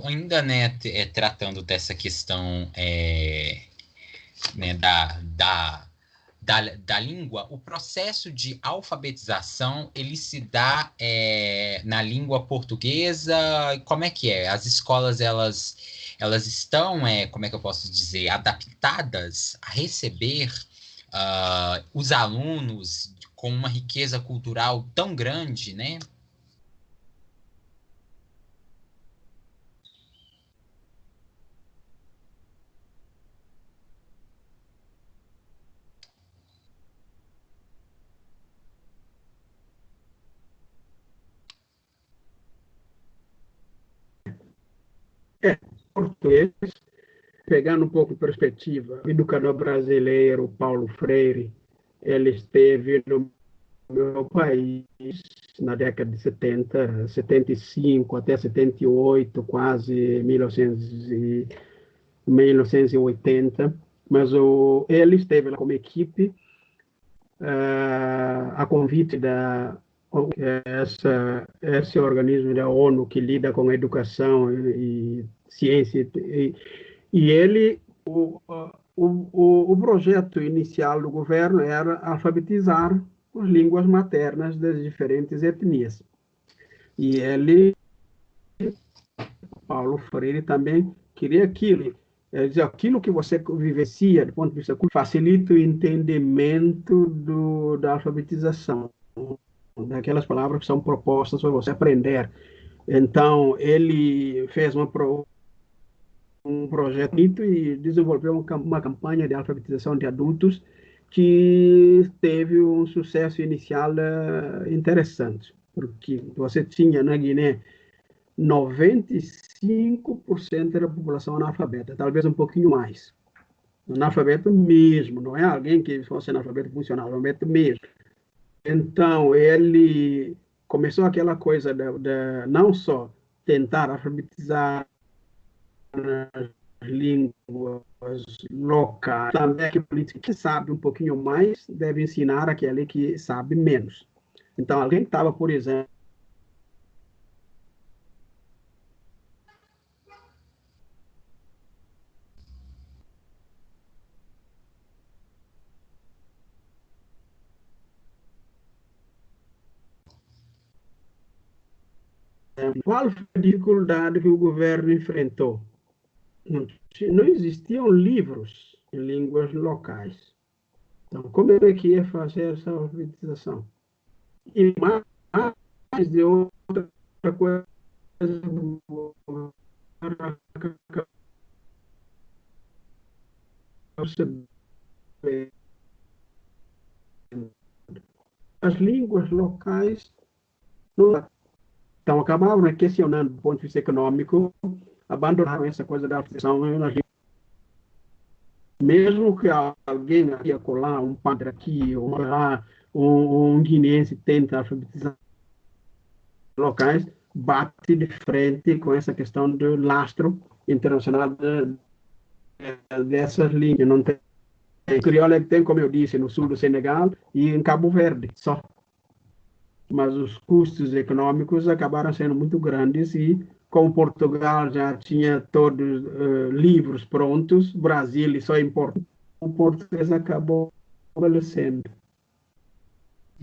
ainda né, tratando dessa questão né, da língua, o processo de alfabetização, ele se dá na língua portuguesa? Como é que é? As escolas, elas estão, como é que eu posso dizer, adaptadas a receber os alunos com uma riqueza cultural tão grande, né? Português, pegando um pouco de perspectiva, o educador brasileiro Paulo Freire, ele esteve no meu país na década de 70, 75 até 78, quase 1980, mas ele esteve lá como equipe a convite esse organismo da ONU que lida com a educação e ciência, e ele, o projeto inicial do governo era alfabetizar as línguas maternas das diferentes etnias. E ele, Paulo Freire, também queria aquilo. Dizer, aquilo que você vivencia, do ponto de vista cultural, facilita o entendimento da alfabetização, daquelas palavras que são propostas para você aprender. Então, ele fez um projeto e desenvolveu uma campanha de alfabetização de adultos que teve um sucesso inicial interessante, porque você tinha na Guiné 95% da população analfabeta, talvez um pouquinho mais. Analfabeto mesmo, não é alguém que fosse analfabeto funcional, analfabeto mesmo. Então, ele começou aquela coisa de não só tentar alfabetizar as línguas locais, também que o político que sabe um pouquinho mais deve ensinar aquele que sabe menos. Então, alguém que estava, por exemplo, qual foi a dificuldade que o governo enfrentou? Não existiam livros em línguas locais. Então, como é que ia fazer essa alfabetização? E mais de outra coisa, as línguas locais não. Então, acabavam questionando do ponto de vista econômico, abandonaram essa coisa da alfabetização nas línguas. Mesmo que alguém aqui acolá, um padre aqui, ou lá, um guineense tenta alfabetizar locais, bate de frente com essa questão do lastro internacional dessas línguas. Não tem crioulo é que tem, como eu disse, no sul do Senegal e em Cabo Verde, só. Mas os custos econômicos acabaram sendo muito grandes e, como Portugal já tinha todos livros prontos, Brasil só importa, o português acabou prevalecendo.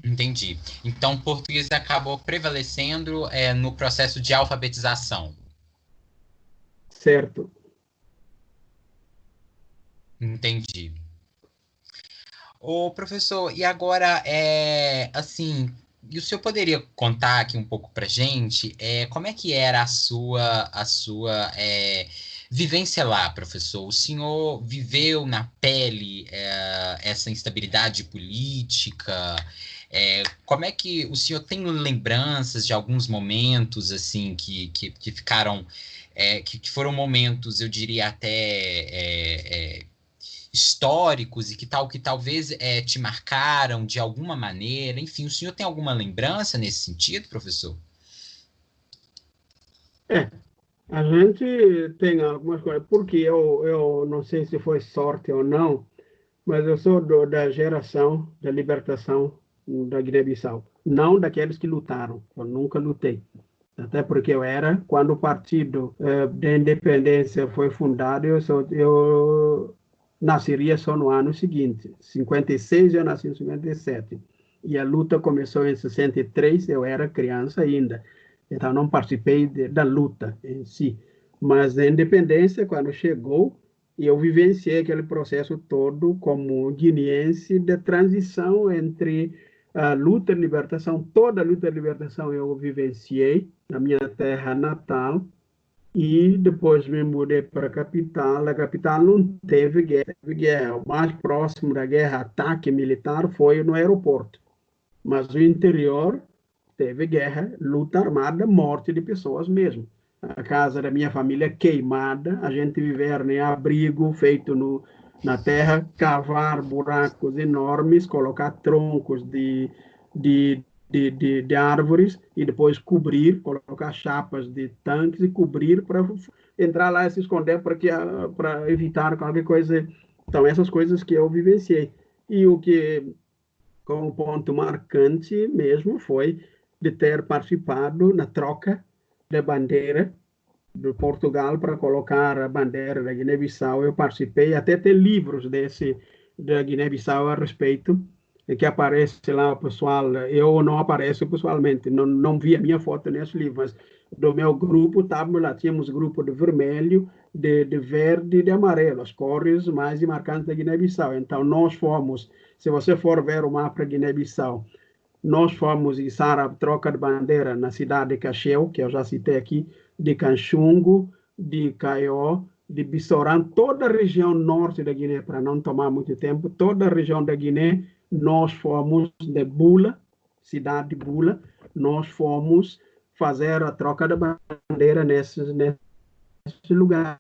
Entendi. Então, o português acabou prevalecendo no processo de alfabetização. Certo. Entendi. Ô, professor, e agora, assim, e o senhor poderia contar aqui um pouco para gente como é que era a sua vivência lá, professor? O senhor viveu na pele essa instabilidade política? Como é que o senhor tem lembranças de alguns momentos assim que ficaram, que foram momentos, eu diria até históricos e que talvez te marcaram de alguma maneira? Enfim, o senhor tem alguma lembrança nesse sentido, professor? A gente tem algumas coisas, porque eu não sei se foi sorte ou não, mas eu sou da geração da libertação da Guiné-Bissau, não daqueles que lutaram, eu nunca lutei. Até porque eu era, quando o Partido da Independência foi fundado, eu nasceria só no ano seguinte. 56, eu nasci em 57. E a luta começou em 63, eu era criança ainda. Então, não participei da luta em si. Mas a independência, quando chegou, E eu vivenciei aquele processo todo como guineense de transição entre a luta de libertação, toda a luta de libertação eu vivenciei na minha terra natal, e depois me mudei para a capital. A capital não teve guerra, teve guerra. O mais próximo da guerra, ataque militar, foi no aeroporto. Mas o interior teve guerra, luta armada, morte de pessoas mesmo. A casa da minha família queimada, a gente viver em abrigo feito na terra, cavar buracos enormes, colocar troncos de, de árvores e depois cobrir, colocar chapas de tanques e cobrir para entrar lá e se esconder para evitar qualquer coisa. Então, essas coisas que eu vivenciei. E o que, como ponto marcante mesmo, foi de ter participado na troca da bandeira de Portugal para colocar a bandeira da Guiné-Bissau. Eu participei, até tem livros da Guiné-Bissau a respeito, que aparece lá o pessoal. Eu não apareço pessoalmente, não vi a minha foto nesse livro, mas do meu grupo, lá tínhamos grupo de vermelho, de verde e de amarelo, as cores mais marcantes da Guiné-Bissau. Então, nós fomos, se você for ver o mapa da Guiné-Bissau, nós fomos içar a troca de bandeira na cidade de Cacheu, que eu já citei aqui, de Canchungo, de Caió, de Bissorã, toda a região norte da Guiné, para não tomar muito tempo, toda a região da Guiné, nós fomos de Bula, cidade de Bula, nós fomos fazer a troca de bandeira nesse lugar.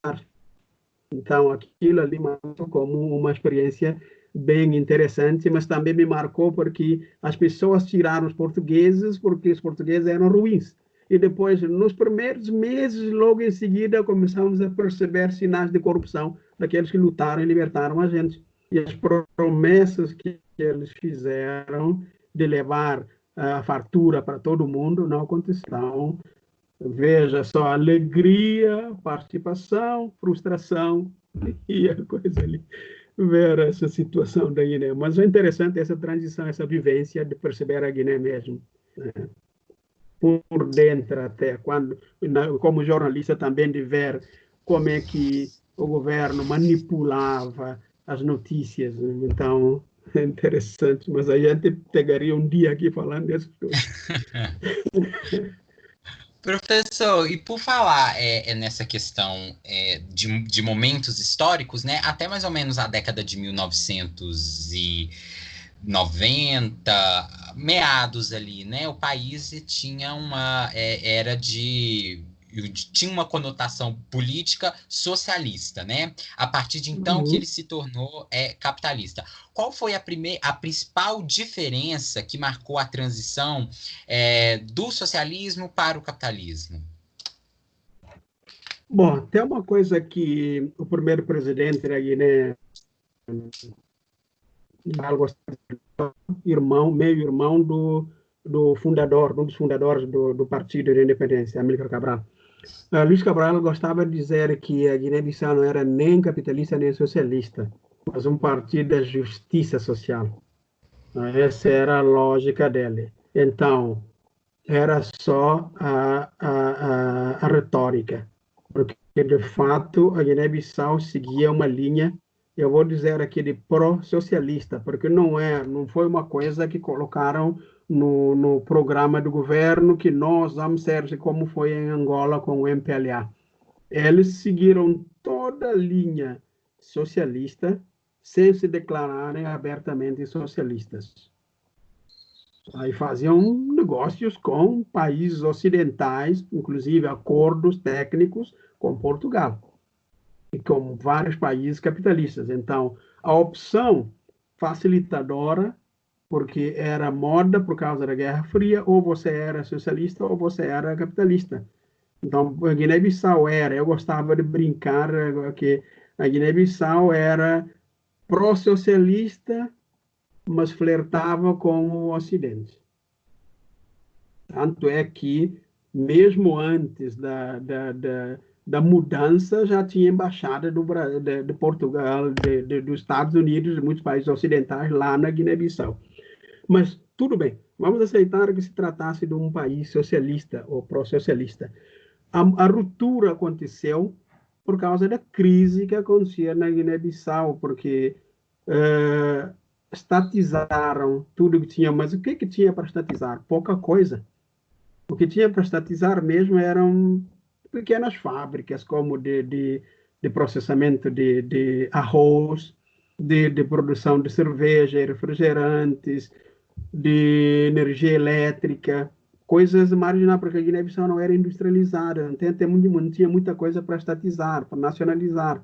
Então, aquilo ali marcou como uma experiência bem interessante, mas também me marcou porque as pessoas tiraram os portugueses porque os portugueses eram ruins. E depois, nos primeiros meses, logo em seguida, começamos a perceber sinais de corrupção daqueles que lutaram e libertaram a gente. E as promessas que eles fizeram de levar a fartura para todo mundo não aconteceram. Veja só, alegria, participação, frustração e a coisa ali. Ver essa situação da Guiné. Mas é interessante essa transição, essa vivência de perceber a Guiné mesmo, né? Por dentro até, como jornalista também de ver como é que o governo manipulava as notícias. Então, é interessante, mas a gente pegaria um dia aqui falando dessas coisas. Professor, e por falar nessa questão de momentos históricos, né, até mais ou menos a década de 1990, meados ali, né, o país tinha tinha uma conotação política socialista, né? A partir de então que ele se tornou capitalista. Qual foi a principal diferença que marcou a transição do socialismo para o capitalismo? Bom, tem uma coisa que o primeiro presidente da Guiné, meio-irmão do fundador, um dos fundadores do Partido da Independência, Amílcar Cabral. Luiz Cabral gostava de dizer que a Guiné-Bissau não era nem capitalista nem socialista, mas um partido da justiça social. Essa era a lógica dele. Então, era só a retórica, porque, de fato, a Guiné-Bissau seguia uma linha, eu vou dizer aqui, de pró-socialista, porque não foi uma coisa que colocaram no programa do governo que nós vamos ser como foi em Angola com o MPLA. Eles seguiram toda a linha socialista sem se declararem abertamente socialistas. Aí faziam negócios com países ocidentais, inclusive acordos técnicos com Portugal e com vários países capitalistas. Então, a opção facilitadora, porque era moda por causa da Guerra Fria, ou você era socialista ou você era capitalista. Então, a Guiné-Bissau eu gostava de brincar que a Guiné-Bissau era pró-socialista, mas flertava com o Ocidente. Tanto é que, mesmo antes da mudança, já tinha embaixada de Portugal, dos Estados Unidos, de muitos países ocidentais, lá na Guiné-Bissau. Mas, tudo bem, vamos aceitar que se tratasse de um país socialista ou pró-socialista. A ruptura aconteceu por causa da crise que acontecia na Guiné-Bissau, porque estatizaram tudo que tinha, mas o que tinha para estatizar? Pouca coisa. O que tinha para estatizar mesmo eram pequenas fábricas, como de processamento de arroz, de produção de cerveja e refrigerantes, de energia elétrica, coisas marginais, porque a Guiné-Bissau não era industrializada, não tinha muita coisa para estatizar, para nacionalizar.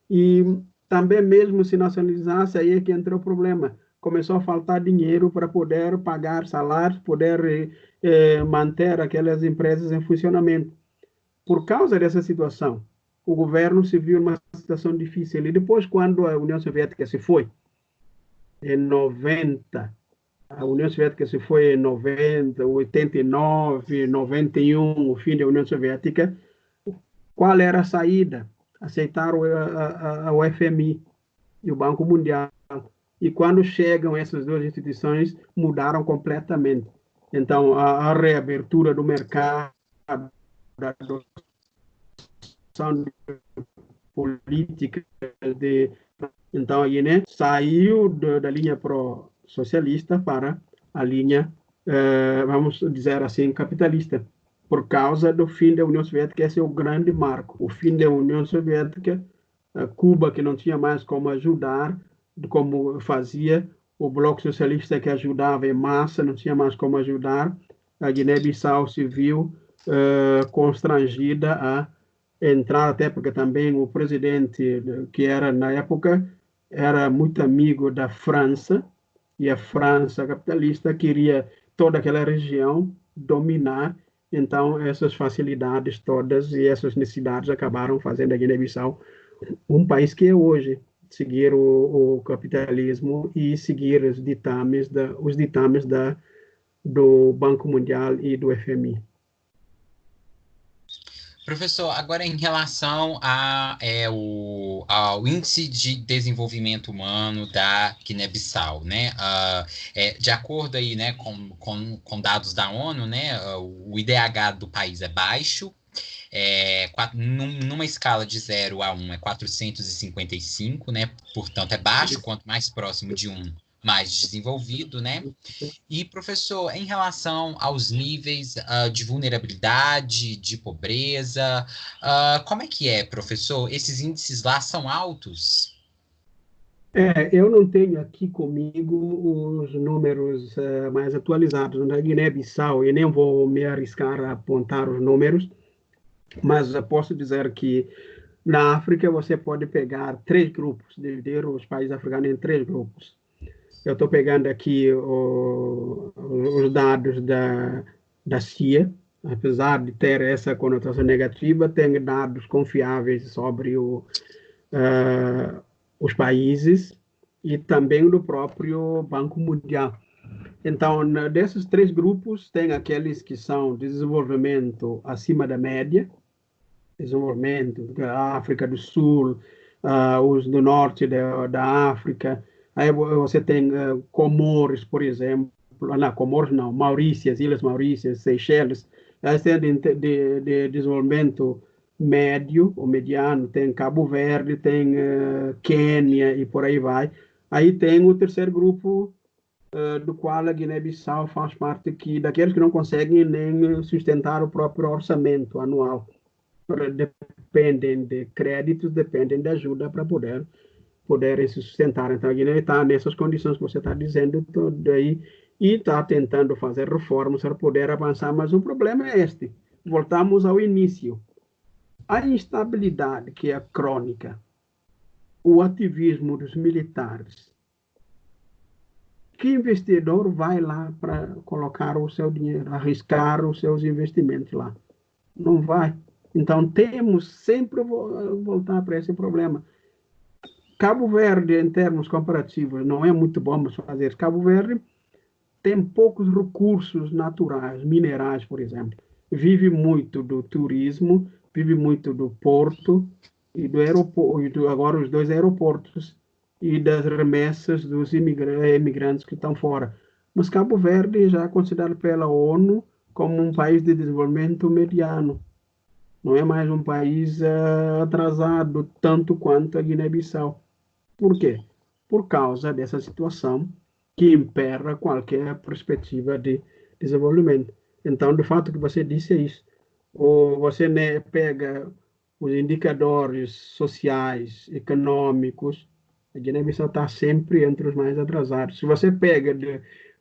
E também mesmo se nacionalizasse, aí é que entrou o problema. Começou a faltar dinheiro para poder pagar salários, poder manter aquelas empresas em funcionamento. Por causa dessa situação, o governo se viu numa situação difícil. E depois, quando a União Soviética se foi, em 90, a União Soviética se foi em 90, 89, 91, o fim da União Soviética, qual era a saída? Aceitar o FMI e o Banco Mundial. E quando chegam essas duas instituições, mudaram completamente. Então, a reabertura do mercado, da adoção de políticas de... Então, a Guiné saiu da linha pró-socialista para a linha, vamos dizer assim, capitalista, por causa do fim da União Soviética. Esse é o grande marco. O fim da União Soviética, Cuba, que não tinha mais como ajudar, como fazia, o Bloco Socialista, que ajudava em massa, não tinha mais como ajudar, a Guiné-Bissau se viu constrangida a entrar, até porque também o presidente, que era na época, era muito amigo da França, e a França capitalista queria toda aquela região dominar. Então, essas facilidades todas e essas necessidades acabaram fazendo a Guiné-Bissau um país que é hoje, seguir o capitalismo e seguir os ditames do Banco Mundial e do FMI. Professor, agora em relação ao Índice de Desenvolvimento Humano da Guiné-Bissau, né? De acordo aí, né, com dados da ONU, né, o IDH do país é baixo, numa escala de 0 a 1 é 455, né? Portanto, é baixo, quanto mais próximo de 1, mais desenvolvido, né? E, professor, em relação aos níveis de vulnerabilidade, de pobreza, como é que é, professor? Esses índices lá são altos? Eu não tenho aqui comigo os números mais atualizados da Guiné-Bissau e nem vou me arriscar a apontar os números, mas posso dizer que na África você pode pegar 3 grupos, dividir os países africanos em 3 grupos. Eu estou pegando aqui os dados da CIA, apesar de ter essa conotação negativa, tem dados confiáveis sobre os países e também do próprio Banco Mundial. Então, desses 3 grupos, tem aqueles que são desenvolvimento acima da média, desenvolvimento da África do Sul, os do norte da África. Aí você tem Comores, por exemplo, não, Comores não, Maurícias, Ilhas Maurícias, Seychelles. Aí tem de desenvolvimento médio ou mediano, tem Cabo Verde, tem Quênia e por aí vai. Aí tem o terceiro grupo, do qual a Guiné-Bissau faz parte, daqueles que não conseguem nem sustentar o próprio orçamento anual. Dependem de créditos, dependem de ajuda para poderem se sustentar. Então, a Guiné está nessas condições que você está dizendo tudo aí, e está tentando fazer reformas para poder avançar, mas o problema é este. Voltamos ao início. A instabilidade, que é crônica, o ativismo dos militares. Que investidor vai lá para colocar o seu dinheiro, arriscar os seus investimentos lá? Não vai. Então, temos sempre voltar para esse problema. Cabo Verde, em termos comparativos, não é muito bom fazer. Cabo Verde tem poucos recursos naturais, minerais, por exemplo. Vive muito do turismo, vive muito do porto e do aeroporto, agora os 2 aeroportos, e das remessas dos imigrantes que estão fora. Mas Cabo Verde já é considerado pela ONU como um país de desenvolvimento mediano. Não é mais um país atrasado tanto quanto a Guiné-Bissau. Por quê? Por causa dessa situação que impera qualquer perspectiva de desenvolvimento. Então, de fato, o que você disse é isso. Ou você, né, pega os indicadores sociais, econômicos, a Guiné-Bissau está sempre entre os mais atrasados. Se você pega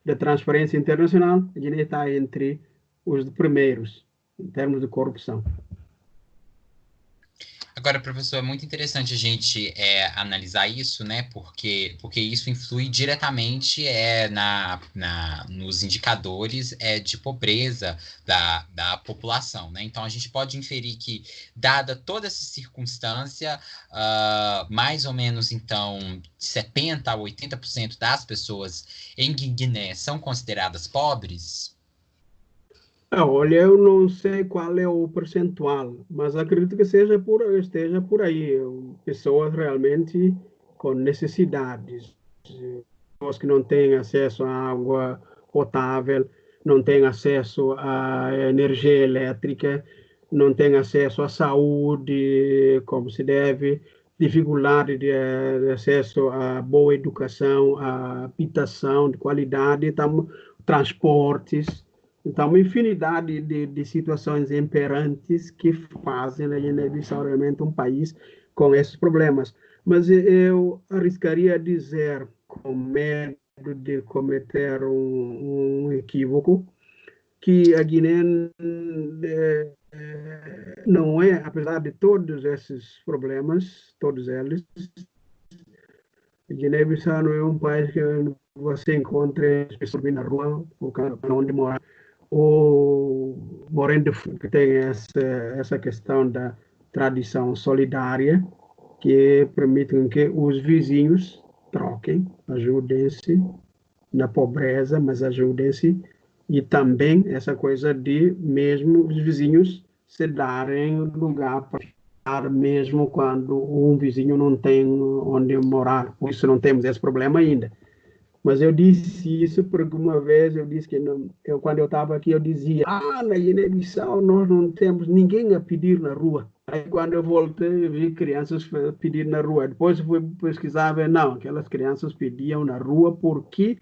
da transparência internacional, a Guiné está entre os primeiros, em termos de corrupção. Agora, professor, é muito interessante a gente analisar isso, né? Porque isso influi diretamente nos indicadores de pobreza da população, né? Então, a gente pode inferir que, dada toda essa circunstância, mais ou menos, então, 70% a 80% das pessoas em Guiné são consideradas pobres. Olha, eu não sei qual é o percentual, mas acredito que esteja por aí. Pessoas realmente com necessidades, pessoas que não têm acesso à água potável, não têm acesso à energia elétrica, não têm acesso à saúde como se deve, dificuldade de acesso à boa educação, à habitação de qualidade, então, transportes. Então, uma infinidade de situações imperantes que fazem a Guiné-Bissau realmente um país com esses problemas. Mas eu arriscaria dizer, com medo de cometer um equívoco, que a Guiné não é, apesar de todos esses problemas, todos eles, a Guiné-Bissau não é um país que você encontra as pessoas na rua, por onde mora o Moreno que tem essa questão da tradição solidária, que permite que os vizinhos troquem, ajudem-se na pobreza, mas ajudem-se, e também essa coisa de mesmo os vizinhos se darem lugar para ficar, mesmo quando um vizinho não tem onde morar. Por isso não temos esse problema ainda. Mas eu disse isso porque uma vez eu disse que não, quando eu estava aqui, eu dizia: na Guiné-Bissau nós não temos ninguém a pedir na rua. Aí quando eu voltei, eu vi crianças pedir na rua. Depois eu fui pesquisar, não, aquelas crianças pediam na rua porque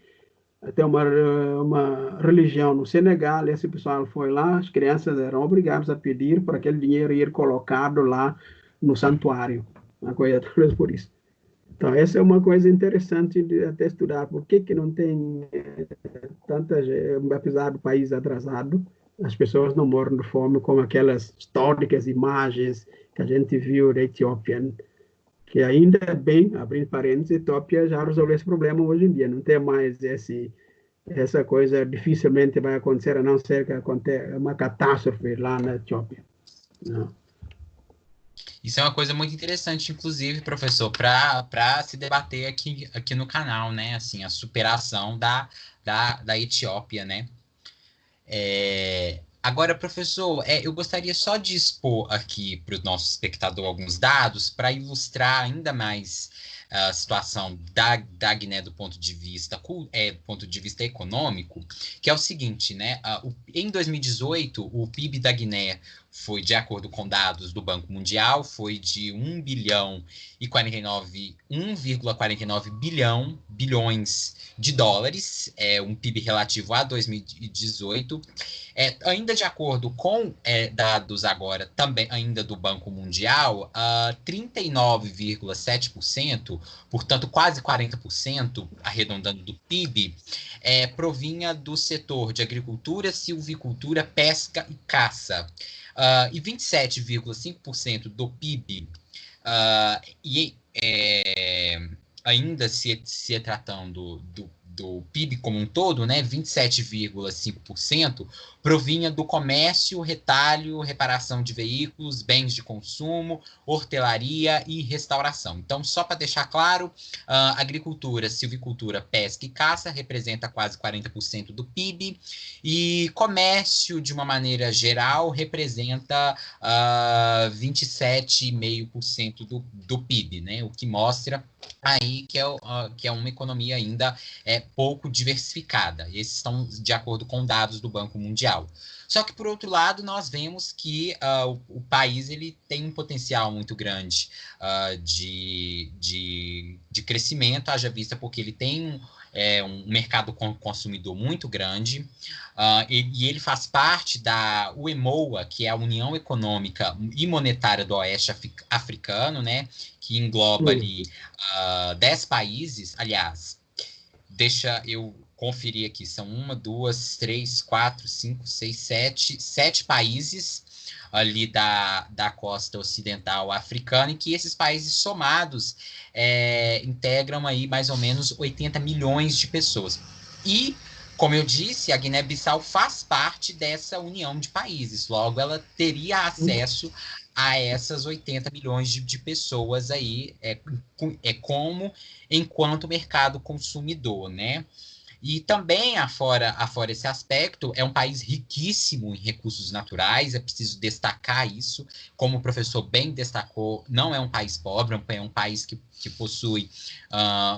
tem uma religião no Senegal, esse pessoal foi lá, as crianças eram obrigadas a pedir para aquele dinheiro ir colocado lá no santuário. Uma coisa talvez por isso. Então, essa é uma coisa interessante de até estudar. Por que que não tem tanta gente, apesar do país atrasado, as pessoas não morrem de fome como aquelas históricas imagens que a gente viu da Etiópia, que ainda bem, abrindo parênteses, a Etiópia já resolveu esse problema hoje em dia. Não tem mais essa coisa, dificilmente vai acontecer, a não ser que aconteça uma catástrofe lá na Etiópia. Não. Isso é uma coisa muito interessante, inclusive, professor, para se debater aqui no canal, né? Assim, a superação da Etiópia, né? Agora, professor, eu gostaria só de expor aqui para o nosso espectador alguns dados para ilustrar ainda mais a situação da Guiné do ponto de vista econômico, que é o seguinte, né? Em 2018, o PIB da Guiné foi, de acordo com dados do Banco Mundial, foi de 1,49 bilhões de dólares, um PIB relativo a 2018. Ainda de acordo com dados agora também ainda do Banco Mundial, 39,7%, portanto quase 40%, arredondando do PIB, provinha do setor de agricultura, silvicultura, pesca e caça. E 27,5% do PIB, ainda se tratando do PIB como um todo, né, 27,5% provinha do comércio, retalho, reparação de veículos, bens de consumo, hortelaria e restauração. Então, só para deixar claro, agricultura, silvicultura, pesca e caça representa quase 40% do PIB e comércio, de uma maneira geral, representa 27,5% do PIB, né, o que mostra aí que é uma economia ainda pouco diversificada. Esses estão de acordo com dados do Banco Mundial. Só que, por outro lado, nós vemos que o país ele tem um potencial muito grande de crescimento, haja vista porque ele tem um mercado consumidor muito grande, e ele faz parte da UEMOA, que é a União Econômica e Monetária do Oeste Africano, né, que engloba ali 10 países, aliás, deixa eu conferir aqui, são 1, 2, 3, 4, 5, 6, 7 países ali da costa ocidental africana, e que esses países somados integram aí mais ou menos 80 milhões de pessoas. E, como eu disse, a Guiné-Bissau faz parte dessa união de países, logo ela teria acesso a essas 80 milhões de pessoas aí, como enquanto mercado consumidor, né? E também, afora esse aspecto, é um país riquíssimo em recursos naturais, é preciso destacar isso. Como o professor bem destacou, não é um país pobre, é um país que possui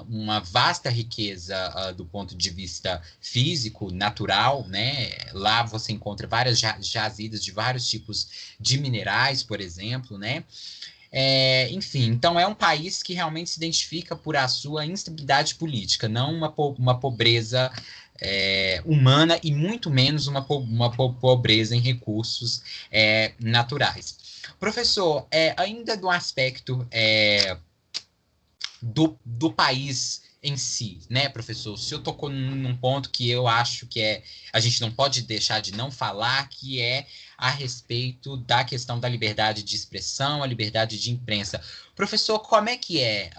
uma vasta riqueza do ponto de vista físico, natural, né? Lá você encontra várias jazidas de vários tipos de minerais, por exemplo, né? Enfim, então é um país que realmente se identifica por a sua instabilidade política, não uma pobreza humana e muito menos uma pobreza em recursos naturais. Professor, ainda do aspecto do país em si, né, professor? O senhor tocou num ponto que eu acho que a gente não pode deixar de não falar, que é a respeito da questão da liberdade de expressão, a liberdade de imprensa. Professor, como é que é?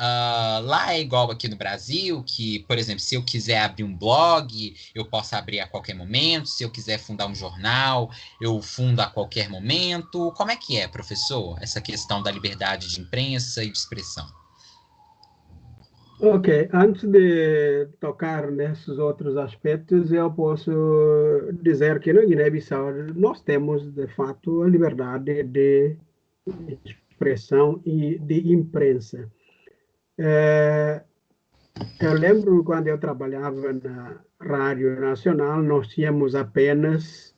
Lá é igual aqui no Brasil, que, por exemplo, se eu quiser abrir um blog, eu posso abrir a qualquer momento, se eu quiser fundar um jornal, eu fundo a qualquer momento. Como é que é, professor, essa questão da liberdade de imprensa e de expressão? Ok, antes de tocar nesses outros aspectos, eu posso dizer que no Guiné-Bissau nós temos, de fato, a liberdade de expressão e de imprensa. Eu lembro quando eu trabalhava na Rádio Nacional, nós tínhamos apenas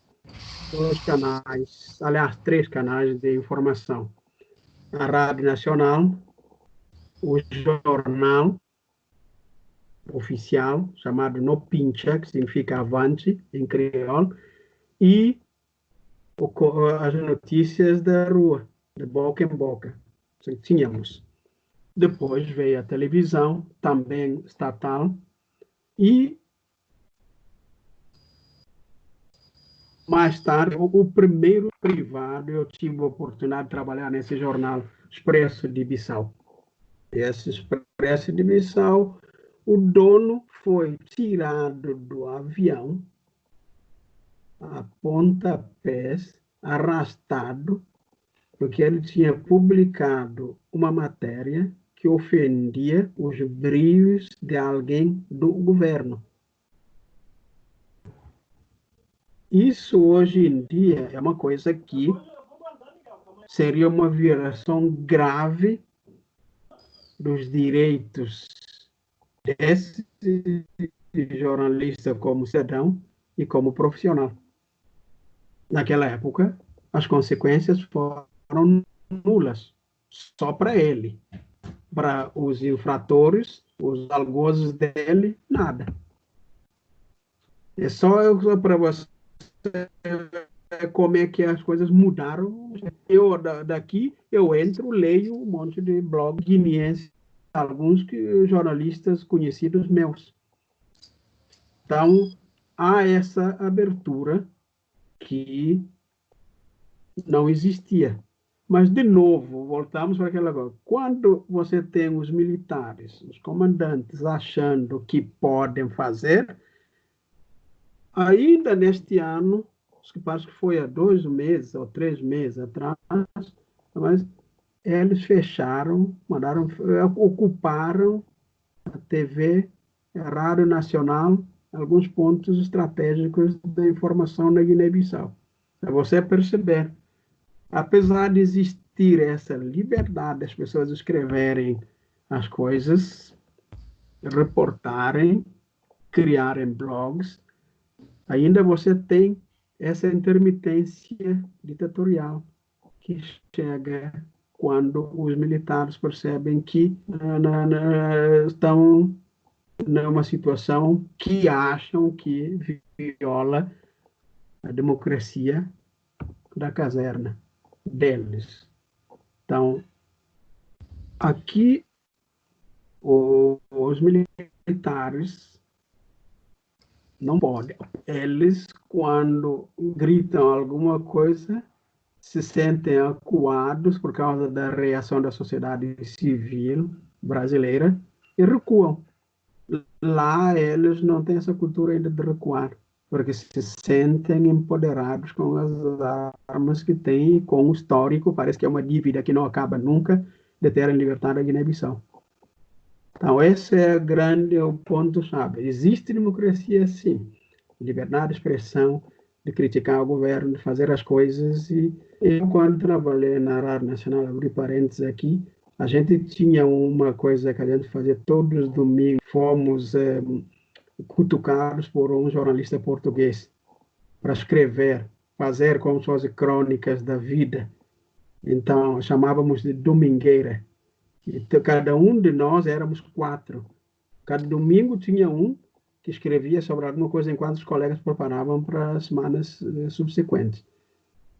2 canais, aliás, 3 canais de informação. A Rádio Nacional, o jornal oficial, chamado Nopincha, que significa avante em crioulo, e as notícias da rua, de boca em boca. Tínhamos. Depois veio a televisão, também estatal, e mais tarde, o primeiro privado, eu tive a oportunidade de trabalhar nesse jornal Expresso de Bissau. Esse Expresso de Bissau, o dono foi tirado do avião a pontapés, arrastado, porque ele tinha publicado uma matéria que ofendia os brios de alguém do governo. Isso, hoje em dia, é uma coisa que seria uma violação grave dos direitos desse jornalista como cidadão e como profissional. Naquela época, as consequências foram nulas, só para ele. Para os infratores, os algozes dele, nada. É só para você como é que as coisas mudaram. Eu daqui eu entro, leio um monte de blog guineense, alguns jornalistas conhecidos meus. Então há essa abertura que não existia. Mas, de novo, voltamos para aquela coisa. Quando você tem os militares, os comandantes, achando que podem fazer, ainda neste ano, que parece que foi há 2 meses ou 3 meses atrás, mas eles fecharam, ocuparam a TV, a Rádio Nacional, alguns pontos estratégicos da informação na Guiné-Bissau. Para você perceber, apesar de existir essa liberdade das pessoas escreverem as coisas, reportarem, criarem blogs, ainda você tem essa intermitência ditatorial que chega quando os militares percebem que estão numa situação que acham que viola a democracia da caserna deles. Então, aqui, os militares não podem. Eles, quando gritam alguma coisa, se sentem acuados por causa da reação da sociedade civil brasileira e recuam. Lá, eles não têm essa cultura ainda de recuar, porque se sentem empoderados com as armas que têm, com o histórico, parece que é uma dívida que não acaba nunca, de terem libertado a Guiné-Bissau. Então, esse é o ponto-chave. Existe democracia, sim. Liberdade de expressão, de criticar o governo, de fazer as coisas. E eu, quando trabalhei na Rádio Nacional, abri parênteses aqui, a gente tinha uma coisa que a gente fazia todos os domingos. Fomos cutucados por um jornalista português para escrever, fazer como se fossem crônicas da vida. Então, chamávamos de domingueira. Então, cada um de nós éramos 4. Cada domingo tinha um que escrevia sobre alguma coisa enquanto os colegas preparavam para as semanas subsequentes.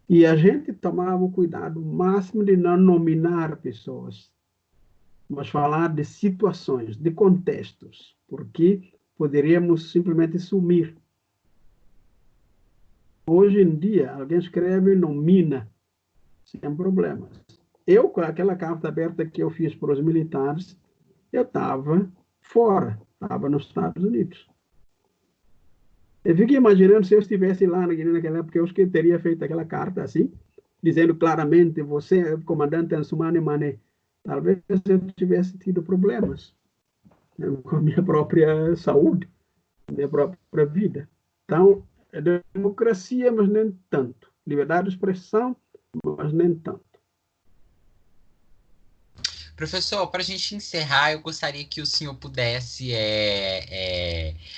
E a gente tomava o cuidado máximo de não nominar pessoas, mas falar de situações, de contextos, porque poderíamos simplesmente sumir. Hoje em dia, alguém escreve e nomina, sem problemas. Eu, com aquela carta aberta que eu fiz para os militares, eu estava fora, estava nos Estados Unidos. Eu fiquei imaginando se eu estivesse lá na Guiné naquela época, eu acho que teria feito aquela carta assim, dizendo claramente, você é o comandante Ansumane Mané. Talvez eu tivesse tido problemas, né, com a minha própria saúde, minha própria vida. Então, é democracia, mas nem tanto. Liberdade de expressão, mas nem tanto. Professor, para a gente encerrar, eu gostaria que o senhor pudesse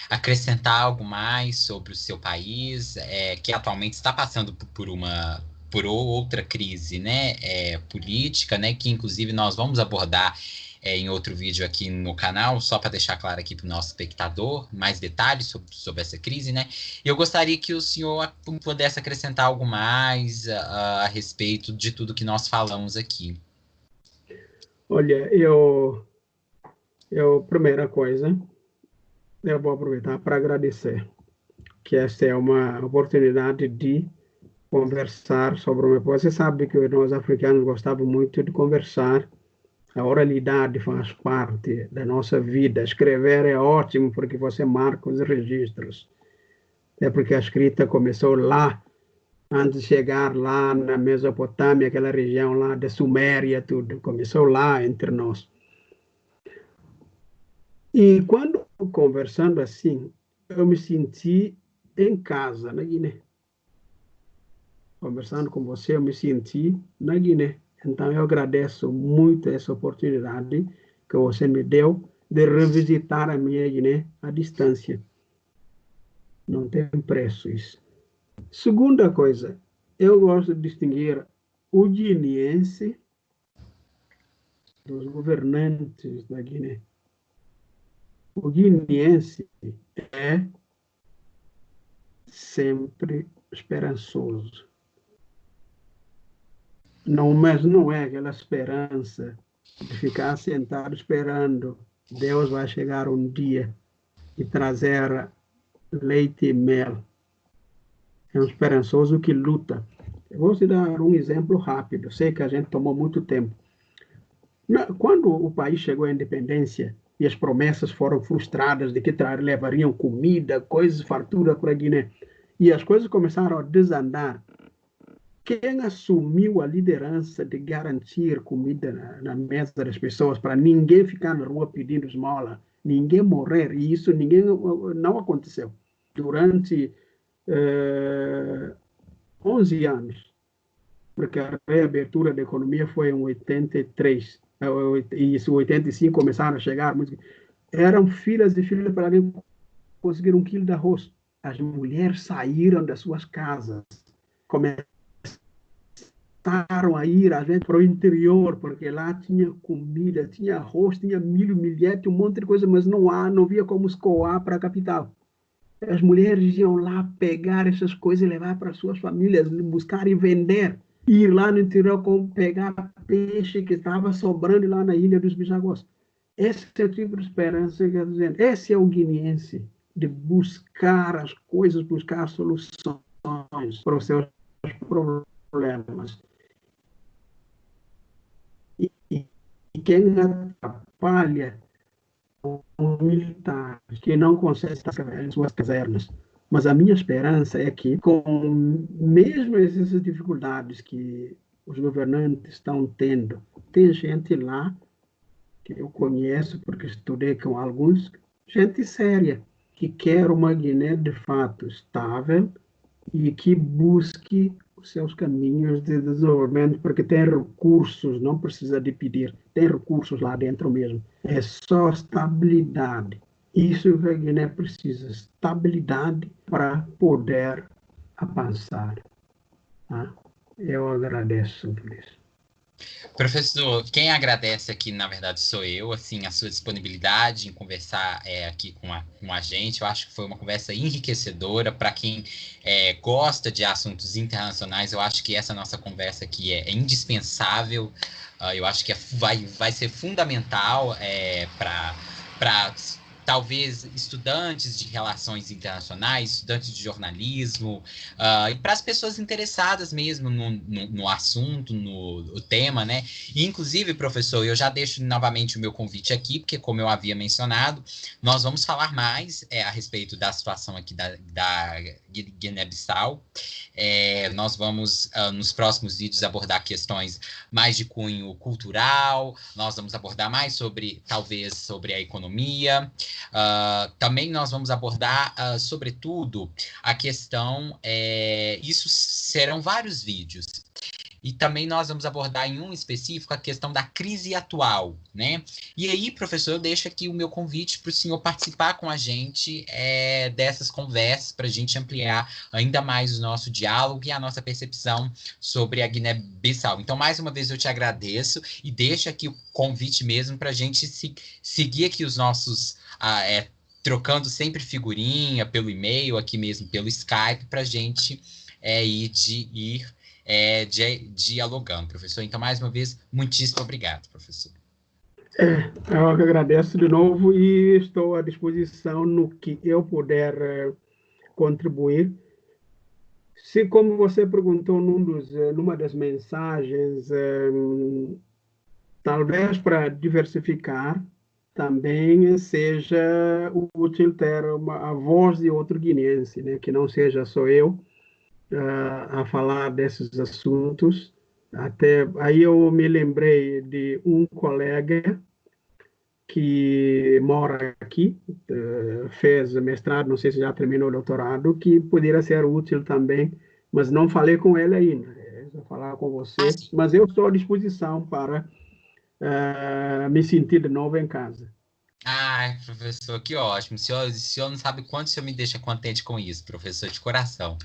acrescentar algo mais sobre o seu país, que atualmente está passando por outra crise, né, política, né, que inclusive nós vamos abordar em outro vídeo aqui no canal, só para deixar claro aqui para o nosso espectador mais detalhes sobre essa crise, né? Eu gostaria que o senhor pudesse acrescentar algo mais a respeito de tudo que nós falamos aqui. Olha, primeira coisa, eu vou aproveitar para agradecer, que esta é uma oportunidade de conversar sobre uma coisa. Você sabe que nós africanos gostamos muito de conversar, a oralidade faz parte da nossa vida. Escrever é ótimo porque você marca os registros. É porque a escrita começou lá, antes de chegar lá na Mesopotâmia, aquela região lá da Suméria, tudo. Começou lá entre nós. E quando conversando assim, eu me senti em casa, na Guiné. Conversando com você, eu me senti na Guiné. Então, eu agradeço muito essa oportunidade que você me deu de revisitar a minha Guiné à distância. Não tem preço isso. Segunda coisa, eu gosto de distinguir o guineense dos governantes da Guiné. O guineense é sempre esperançoso. Não, mas não é aquela esperança de ficar sentado esperando. Deus vai chegar um dia e trazer leite e mel. É um esperançoso que luta. Eu vou te dar um exemplo rápido. Sei que a gente tomou muito tempo. Quando o país chegou à independência e as promessas foram frustradas de que levariam comida, coisas, fartura para a Guiné, e as coisas começaram a desandar, quem assumiu a liderança de garantir comida na mesa das pessoas para ninguém ficar na rua pedindo esmola, ninguém morrer, e isso não aconteceu durante 11 anos, porque a reabertura da economia foi em 83, e isso, em 85 começaram a chegar, eram filas e filas para alguém conseguir 1 quilo de arroz. As mulheres saíram das suas casas, começaram a ir, às vezes, para o interior, porque lá tinha comida, tinha arroz, tinha milho, milhete, um monte de coisa, mas não havia como escoar para a capital. As mulheres iam lá pegar essas coisas e levar para suas famílias, buscar e vender. Ir lá no interior, pegar peixe que estava sobrando lá na Ilha dos Bijagós. Esse é o tipo de esperança que eu estou dizendo. Esse é o guineense, de buscar as coisas, buscar soluções para os seus problemas. E quem atrapalha os militares, que não conseguem estar em suas casernas. Mas a minha esperança é que, com mesmo essas dificuldades que os governantes estão tendo, tem gente lá que eu conheço, porque estudei com alguns, gente séria, que quer uma Guiné de fato estável e que busque os seus caminhos de desenvolvimento, porque tem recursos, não precisa de pedir, tem recursos lá dentro mesmo. É só estabilidade. Isso que a Guiné precisa, estabilidade para poder avançar. Tá? Eu agradeço por isso. Professor, quem agradece aqui, na verdade, sou eu, assim, a sua disponibilidade em conversar aqui com a gente. Eu acho que foi uma conversa enriquecedora para quem gosta de assuntos internacionais. Eu acho que essa nossa conversa aqui é indispensável. Eu acho que vai ser fundamental para talvez estudantes de relações internacionais, estudantes de jornalismo, e para as pessoas interessadas mesmo no assunto, no tema, né? E, inclusive, professor, eu já deixo novamente o meu convite aqui, porque, como eu havia mencionado, nós vamos falar mais a respeito da situação aqui da Guiné-Bissau. Nós vamos, nos próximos vídeos, abordar questões mais de cunho cultural, nós vamos abordar mais talvez, sobre a economia. Também nós vamos abordar, sobretudo, a questão, isso serão vários vídeos, e também nós vamos abordar em um específico a questão da crise atual, né? E aí, professor, eu deixo aqui o meu convite para o senhor participar com a gente dessas conversas, para a gente ampliar ainda mais o nosso diálogo e a nossa percepção sobre a Guiné-Bissau. Então, mais uma vez, eu te agradeço e deixo aqui o convite mesmo para a gente seguir aqui os nossos... trocando sempre figurinha pelo e-mail, aqui mesmo pelo Skype, para a gente ir dialogando, professor. Então, mais uma vez, muitíssimo obrigado, professor. Eu agradeço de novo e estou à disposição no que eu puder contribuir. Se, como você perguntou numa das mensagens, talvez para diversificar, também seja útil ter a voz de outro guineense, né? Que não seja só eu a falar desses assuntos. Até aí eu me lembrei de um colega que mora aqui, fez mestrado, não sei se já terminou o doutorado, que poderia ser útil também, mas não falei com ele ainda. Vou falar com você, mas eu estou à disposição para me sentir de novo em casa. Ai, professor, que ótimo. O senhor não sabe quanto o senhor me deixa contente com isso, professor, de coração.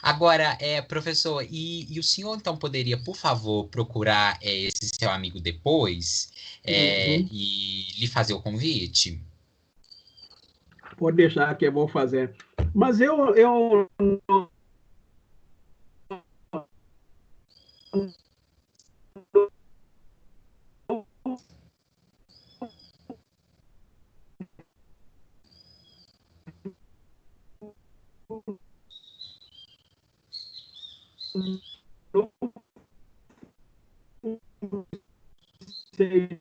Agora, professor, e o senhor então poderia, por favor, procurar esse seu amigo depois e lhe fazer o convite? Pode deixar que eu vou fazer. Mas eu sei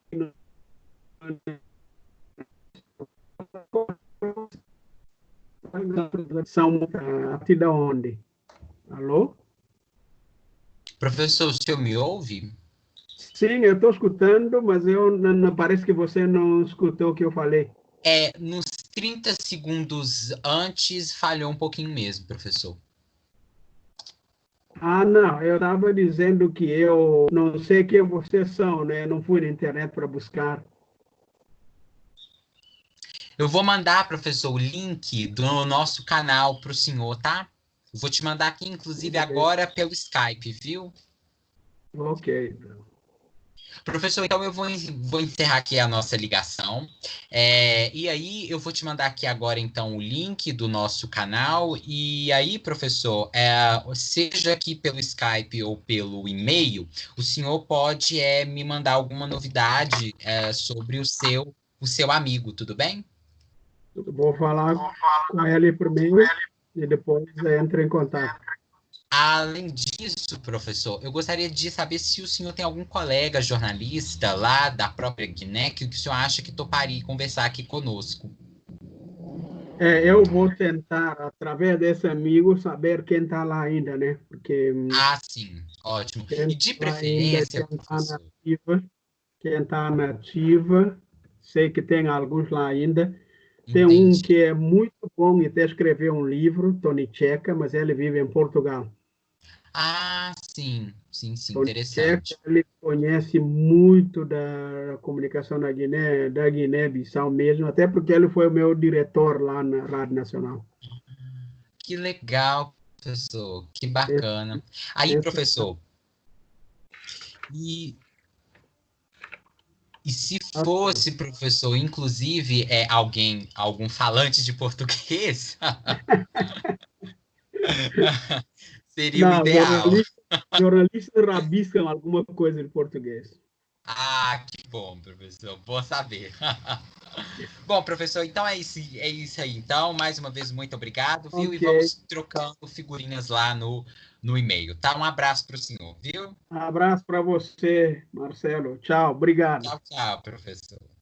são a partir de onde? Alô? Professor, o senhor me ouve? Sim, eu estou escutando, mas não parece que você não escutou o que eu falei. Nos 30 segundos antes, falhou um pouquinho mesmo, professor. Não, eu estava dizendo que eu não sei quem vocês são, né? Não fui na internet para buscar. Eu vou mandar, professor, o link do nosso canal para o senhor, tá? Eu vou te mandar aqui, inclusive, agora pelo Skype, viu? Ok. Professor, então eu vou encerrar aqui a nossa ligação. E aí eu vou te mandar aqui agora, então, o link do nosso canal. E aí, professor, seja aqui pelo Skype ou pelo e-mail, o senhor pode me mandar alguma novidade sobre o seu amigo, tudo bem? Vou falar com ele primeiro e depois entra em contato. Além disso, professor, eu gostaria de saber se o senhor tem algum colega jornalista lá da própria Guiné que o senhor acha que toparia conversar aqui conosco. Eu vou tentar, através desse amigo, saber quem está lá ainda, né? Porque Ah, sim, ótimo. quem E está de lá ainda, preferência, professor, quem está nativa, sei que tem alguns lá ainda. Tem um entendi. que é muito bom e até escreveu um livro, Tony Checa, mas ele vive em Portugal. Ah, sim, sim, sim, Tony Checa, interessante. ele conhece muito da comunicação da Guiné-Bissau mesmo, até porque ele foi o meu diretor lá na Rádio Nacional. Que legal, professor, que Esse, bacana. Aí, esse, professor, e, e se fosse, professor, inclusive, algum falante de português, seria o não, ideal. jornalistas rabiscam alguma coisa em português. Ah, que bom, professor. Bom saber. Bom, professor, então é isso aí. Então, mais uma vez, muito obrigado, viu? E Ok. vamos trocando figurinhas lá no e-mail, tá? Um abraço para o senhor, viu? Abraço para você, Marcelo. Tchau, obrigado. Tchau, tchau, professor.